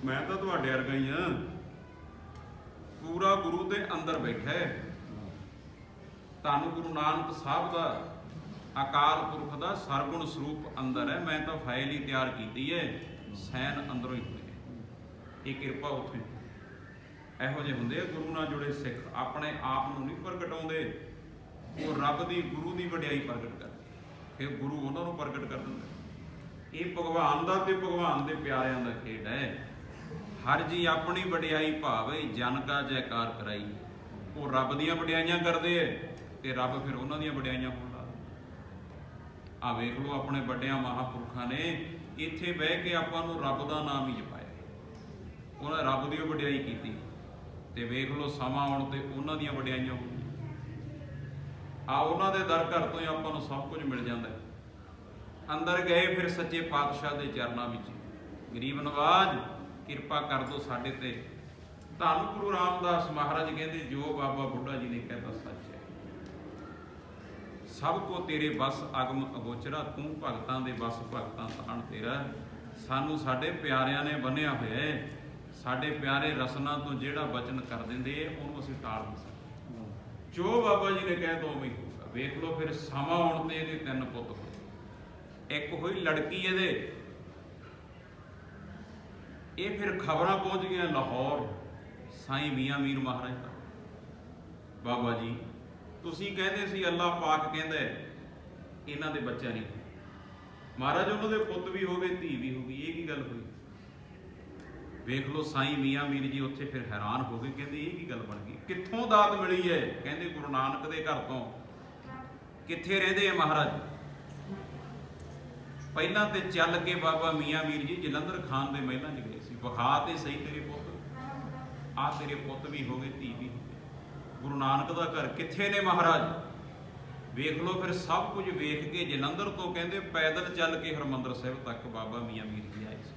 ਮੈਂ ਤਾਂ ਤੁਹਾਡੇ ਵਰਗਾ ਹੀ ਆ। ਪੂਰਾ ਗੁਰੂ ਦੇ ਅੰਦਰ ਬੈਠਾ ਹੈ। ਤੁਹਾਨੂੰ ਗੁਰੂ ਨਾਨਕ ਸਾਹਿਬ ਦਾ ਅਕਾਲ ਪੁਰਖ ਦਾ ਸਰਗੁਣ ਸਰੂਪ ਅੰਦਰ ਹੈ। ਮੈਂ ਤਾਂ ਫਾਈਲ ਹੀ ਤਿਆਰ ਕੀਤੀ ਹੈ, ਸੈਨ ਅੰਦਰੋਂ ਹੀ ਹੋਏ। ਇਹ ਕਿਰਪਾ ਉੱਥੇ ਇਹੋ ਜਿਹੇ ਹੁੰਦੇ ਆ ਗੁਰੂ ਨਾਲ ਜੁੜੇ ਸਿੱਖ, ਆਪਣੇ ਆਪ ਨੂੰ ਨਹੀਂ ਪ੍ਰਗਟਾਉਂਦੇ, ਉਹ ਰੱਬ ਦੀ ਗੁਰੂ ਦੀ ਵਡਿਆਈ ਪ੍ਰਗਟ ਕਰਦੇ, ਫਿਰ ਗੁਰੂ ਉਹਨਾਂ ਨੂੰ ਪ੍ਰਗਟ ਕਰ ਦਿੰਦਾ। ਇਹ ਭਗਵਾਨ ਦਾ ਤੇ ਭਗਵਾਨ ਦੇ ਪਿਆਰਿਆਂ ਦਾ ਖੇਡ ਹੈ। ਹਰ ਜੀ ਆਪਣੀ ਵਡਿਆਈ ਭਾਵੇ, ਜਨ ਕਾ ਜੈਕਾਰ ਕਰਾਈ। ਉਹ ਰੱਬ ਦੀਆਂ ਵਡਿਆਈਆਂ ਕਰਦੇ ਐ ਤੇ ਰੱਬ ਫਿਰ ਉਹਨਾਂ ਦੀਆਂ ਵਡਿਆਈਆਂ ਹੋਣ ਲਾ। ਆ ਵੇਖ ਲਓ ਆਪਣੇ ਵੱਡਿਆਂ ਮਹਾਂਪੁਰਖਾਂ ਨੇ ਇੱਥੇ ਬਹਿ ਕੇ ਆਪਾਂ ਨੂੰ ਰੱਬ ਦਾ ਨਾਮ ਹੀ ਜਪਾਇਆ, ਉਹਨਾਂ ਰੱਬ ਦੀ ਉਹ ਵਡਿਆਈ ਕੀਤੀ, ਤੇ ਵੇਖ ਲਓ ਸਮਾਂ ਆਉਣ ਤੇ ਉਹਨਾਂ ਦੀਆਂ ਵਡਿਆਈਆਂ ਹੋਣਗੀਆਂ। ਆ ਉਹਨਾਂ ਦੇ ਦਰ ਘਰ ਤੋਂ ਹੀ ਆਪਾਂ ਨੂੰ ਸਭ ਕੁਝ ਮਿਲ ਜਾਂਦਾ। ਅੰਦਰ ਗਏ ਫਿਰ ਸੱਚੇ ਪਾਤਸ਼ਾਹ ਦੇ ਚਰਨਾਂ ਵਿੱਚ, ਗਰੀਬ ਨਵਾਜ ਕਿਰਪਾ ਕਰ ਦੋ ਸਾਡੇ ਤੇ। ਧੰਨ ਗੁਰੂ ਰਾਮਦਾਸ ਮਹਾਰਾਜ ਕਹਿੰਦੇ ਜੋ ਬਾਬਾ ਬੁੱਢਾ ਜੀ ਨੇ ਕਹਿਤਾ ਸੱਚ ਹੈ। ਸਭ ਕੋ ਤੇਰੇ ਬਸ ਅਗਮ ਅਗੋਚਰਾ, ਤੂੰ ਭਗਤਾਂ ਦੇ ਬਸ ਭਗਤਾਂ ਤਾਣ ਤੇਰਾ। ਸਾਨੂੰ ਸਾਡੇ ਪਿਆਰਿਆਂ ਨੇ ਬੰਨਿਆ ਹੋਇਆ ਹੈ, ਸਾਡੇ ਪਿਆਰੇ ਰਸਨਾ ਤੋਂ ਜਿਹੜਾ ਬਚਨ ਕਰ ਦਿੰਦੇ ਉਹਨੂੰ ਅਸੀਂ ਟਾਲ ਨਹੀਂ ਸਕਦੇ। ਜੋ ਬਾਬਾ ਜੀ ਨੇ ਕਹਿ ਦੋ ਉਵੇਂ ਹੋਊਗਾ। ਵੇਖ ਲਓ ਫਿਰ ਸਮਾਂ ਆਉਣ ਤੇ ਇਹਦੇ 3 ਪੁੱਤ ਹੋਏ। ਇੱਕ ਹੋਈ ਲੜਕੀ ਇਹਦੇ, ਇਹ ਫਿਰ ਖਬਰਾਂ ਪਹੁੰਚ ਗਈਆਂ ਲਾਹੌਰ ਸਾਈਂ ਮੀਆਂ ਮੀਰ ਮਹਾਰਾਜ ਤੱਕ। ਬਾਬਾ ਜੀ ਤੁਸੀਂ ਕਹਿੰਦੇ ਸੀ ਅੱਲਾਹ ਪਾਕ ਕਹਿੰਦਾ ਇਹਨਾਂ ਦੇ ਬੱਚਾ ਨਹੀਂ। ਮਹਾਰਾਜ ਉਹਨਾਂ ਦੇ ਪੁੱਤ ਵੀ ਹੋ ਗਏ, ਧੀ ਵੀ ਹੋ ਗਈ, ਇਹ ਕੀ ਗੱਲ ਹੋਈ? ਵੇਖ ਲਓ ਸਾਈਂ ਮੀਆਂ ਮੀਰ ਜੀ ਉੱਥੇ ਫਿਰ ਹੈਰਾਨ ਹੋ ਗਏ, ਕਹਿੰਦੇ ਇਹ ਕੀ ਗੱਲ ਬਣ ਗਈ, ਕਿੱਥੋਂ ਦਾਤ ਮਿਲੀ ਹੈ? ਕਹਿੰਦੇ ਗੁਰੂ ਨਾਨਕ ਦੇ ਘਰ ਤੋਂ। ਕਿੱਥੇ ਰਹਿੰਦੇ ਆ ਮਹਾਰਾਜ? ਪਹਿਲਾਂ ਤੇ ਚੱਲ ਕੇ ਬਾਬਾ ਮੀਆਂ ਮੀਰ ਜੀ ਜਲੰਧਰ ਖਾਨ ਦੇ ਮਹਿਲਾਂ 'ਚ ਗਏ ਸੀ, ਵਿਖਾ ਤੇ ਸਹੀ ਤੇਰੇ ਪੁੱਤ, ਆਹ ਤੇਰੇ ਪੁੱਤ ਵੀ ਹੋ ਗਏ, ਧੀ ਵੀ ਹੋ ਗਈ। ਗੁਰੂ ਨਾਨਕ ਦਾ ਘਰ ਕਿੱਥੇ ਨੇ ਮਹਾਰਾਜ? ਵੇਖ ਲਓ ਫਿਰ ਸਭ ਕੁਝ ਵੇਖ ਕੇ ਜਲੰਧਰ ਤੋਂ ਕਹਿੰਦੇ ਪੈਦਲ ਚੱਲ ਕੇ ਹਰਿਮੰਦਰ ਸਾਹਿਬ ਤੱਕ ਬਾਬਾ ਮੀਆਂ ਮੀਰ ਜੀ ਆਏ ਸੀ।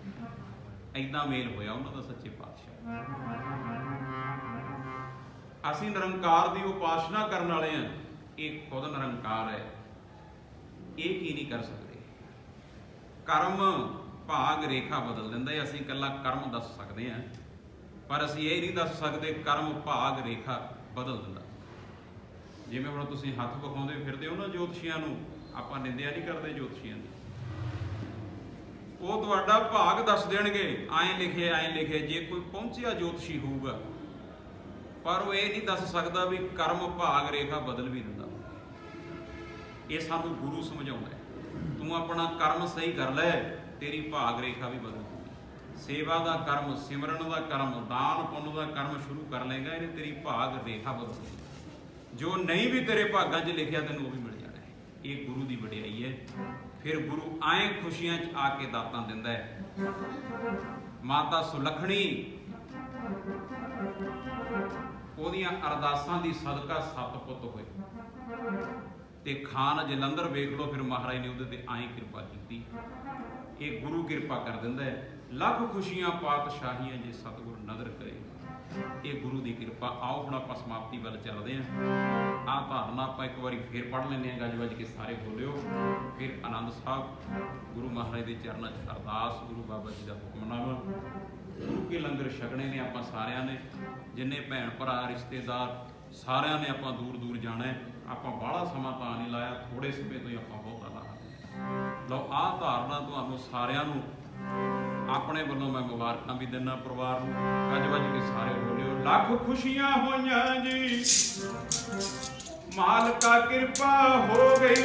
ਏਦਾਂ ਮੇਲ ਹੋਇਆ ਉਹਨਾਂ ਦਾ ਸੱਚੇ ਪਾਤਸ਼ਾਹ। ਅਸੀਂ ਨਿਰੰਕਾਰ ਦੀ ਉਪਾਸਨਾ ਕਰਨ ਵਾਲੇ ਹਾਂ, ਇਹ ਖੁਦ ਨਿਰੰਕਾਰ ਹੈ, ਇਹ ਕੀ ਨਹੀਂ ਕਰ ਸਕਦੇ? ਕਰਮ ਭਾਗ ਰੇਖਾ ਬਦਲ ਦਿੰਦਾ ਹੈ। ਅਸੀਂ ਇਕੱਲਾ ਕਰਮ ਦੱਸ ਸਕਦੇ ਹਾਂ, ਪਰ ਅਸੀਂ ਇਹ ਨਹੀਂ ਦੱਸ ਸਕਦੇ ਕਰਮ ਭਾਗ ਰੇਖਾ ਬਦਲ ਦਿੰਦਾ। ਜਿਵੇਂ ਹੁਣ ਤੁਸੀਂ ਹੱਥ ਵਿਖਾਉਂਦੇ ਫਿਰਦੇ ਹੋ ਨਾ ਜੋਤਸ਼ੀਆਂ ਨੂੰ, ਆਪਾਂ ਨਿੰਦਿਆ ਨਹੀਂ ਕਰਦੇ ਜੋਤਸ਼ੀਆਂ ਦੀ, ਉਹ ਤੁਹਾਡਾ ਭਾਗ ਦੱਸ ਦੇਣਗੇ, ਐਂ ਲਿਖੇ ਐਂ ਲਿਖੇ। ਜੇ ਕੋਈ ਪਹੁੰਚਿਆ ਜੋਤਸ਼ੀ ਹੋਊਗਾ, ਪਰ ਉਹ ਇਹ ਨਹੀਂ ਦੱਸ ਸਕਦਾ ਵੀ ਕਰਮ ਭਾਗ ਰੇਖਾ ਬਦਲ ਵੀ ਦਿੰਦਾ। ਇਹ ਸਾਨੂੰ ਗੁਰੂ ਸਮਝਾਉਂਦਾ, ਤੂੰ ਆਪਣਾ ਕਰਮ ਸਹੀ ਕਰ ਲੈ, ਤੇਰੀ ਭਾਗ ਰੇਖਾ ਵੀ ਬਦਲ ਦੂਗੀ। ਸੇਵਾ ਦਾ ਕਰਮ, ਸਿਮਰਨ ਦਾ ਕਰਮ, ਦਾਨ ਪੁੰਨ ਦਾ ਕਰਮ ਸ਼ੁਰੂ ਕਰ ਲਏਗਾ, ਇਹਨੇ ਤੇਰੀ ਭਾਗ ਰੇਖਾ ਬਦਲ ਦੂਗੀ। ਜੋ ਨਹੀਂ ਵੀ ਤੇਰੇ ਭਾਗਾਂ 'ਚ ਲਿਖਿਆ ਤੈਨੂੰ ਉਹ ਵੀ ਮਿਲ ਜਾਣਾ ਹੈ। ਇਹ ਗੁਰੂ ਦੀ ਵਡਿਆਈ ਹੈ। ਫਿਰ ਗੁਰੂ ਐਂ ਖੁਸ਼ੀਆਂ 'ਚ ਆ ਕੇ ਦਾਤਾਂ ਦਿੰਦਾ ਹੈ। ਮਾਤਾ ਸੁਲੱਖਣੀ ਉਹਦੀਆਂ ਅਰਦਾਸਾਂ ਦੀ ਸਦਕਾ 7 ਪੁੱਤ ਹੋਏ, ਤੇ ਖਾਨ ਜਲੰਧਰ ਵੇਖ ਲਓ ਫਿਰ ਮਹਾਰਾਜ ਨੇ ਉਹਦੇ ਤੇ ਐਂ ਕਿਰਪਾ ਕੀਤੀ। ਇਹ ਗੁਰੂ ਕਿਰਪਾ ਕਰ ਦਿੰਦਾ ਹੈ। ਲੱਖ ਖੁਸ਼ੀਆਂ ਪਾਤਸ਼ਾਹੀਆਂ ਜੇ ਸਤਿਗੁਰ ਨਦਰ ਕਰੇ, ਇਹ ਗੁਰੂ ਦੀ ਕਿਰਪਾ। ਆਓ ਹੁਣ ਆਪਾਂ ਸਮਾਪਤੀ ਵੱਲ ਚੱਲਦੇ ਹਾਂ। ਆਹ ਧਾਰਨਾ ਆਪਾਂ ਇੱਕ ਵਾਰੀ ਫੇਰ ਪੜ੍ਹ ਲੈਂਦੇ ਹਾਂ, ਗੱਜ ਵੱਜ ਕੇ ਸਾਰੇ ਬੋਲਿਓ। ਫਿਰ ਆਨੰਦ ਸਾਹਿਬ ਗੁਰੂ ਮਹਾਰਾਜ ਦੇ ਚਰਨਾਂ 'ਚ ਅਰਦਾਸ, ਗੁਰੂ ਬਾਬਾ ਜੀ ਦਾ ਹੁਕਮਨਾਮਾ। ਗੁਰੂ ਕੇ ਲੰਗਰ ਛਕਣੇ ਨੇ ਆਪਾਂ ਸਾਰਿਆਂ ਨੇ, ਜਿੰਨੇ ਭੈਣ ਭਰਾ ਰਿਸ਼ਤੇਦਾਰ ਸਾਰਿਆਂ ਨੇ ਆਪਾਂ ਦੂਰ ਦੂਰ ਜਾਣਾ ਹੈ। ਆਪਾਂ ਬਾਹਲਾ ਸਮਾਂ ਤਾਂ ਨਹੀਂ ਲਾਇਆ, ਥੋੜੇ ਸਮੇਂ ਤੋਂ ਹੀ ਆਪਾਂ ਬਹੁਤਾ ਲਾ ਲਓ। ਆਹ ਧਾਰਨਾ ਤੁਹਾਨੂੰ ਸਾਰਿਆਂ ਨੂੰ ਆਪਣੇ ਵੱਲੋਂ ਮੈਂ ਮੁਬਾਰਕਾਂ ਵੀ ਦਿੰਦਾ ਪਰਿਵਾਰ ਨੂੰ। ਗੱਜ ਵੱਜ ਕੇ ਸਾਰੇ ਬੋਲਿਓ। ਲੱਖ ਖੁਸ਼ੀਆਂ ਹੋਈਆਂ ਜੀ, ਮਾਲਕਾ ਕਿਰਪਾ ਹੋ ਗਈ।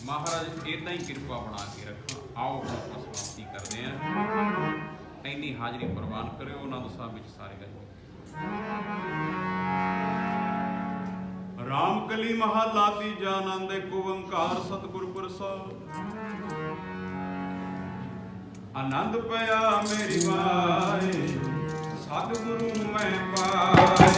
ਮਹਾਰਾਜ ਇਦਾਂ ਹੀ ਕਿਰਪਾ ਬਣਾ ਕੇ ਰੱਖਾਂ। ਆਓ ਆਪਾਂ ਸਮਾਪਤੀ ਕਰਦੇ ਹਾਂ। ਇੰਨੀ ਹਾਜ਼ਰੀ ਪ੍ਰਵਾਨ ਕਰਿਓ ਆਨੰਦ ਸਾਹਿਬ ਵਿੱਚ ਸਾਰੇ ਗੱਲ। ਰਾਮ ਕਲੀ ਮਹਲਾ ਤੀਜਾ ਆਨੰਦ ਏਕ ਓੰਕਾਰ ਸਤਿਗੁਰ ਪ੍ਰਸਾਦ। ਆਨੰਦ ਪਿਆ ਮੇਰੀ ਮਾਏ ਸਤਿਗੁਰੂ ਮੈਂ ਪਾਇਆ।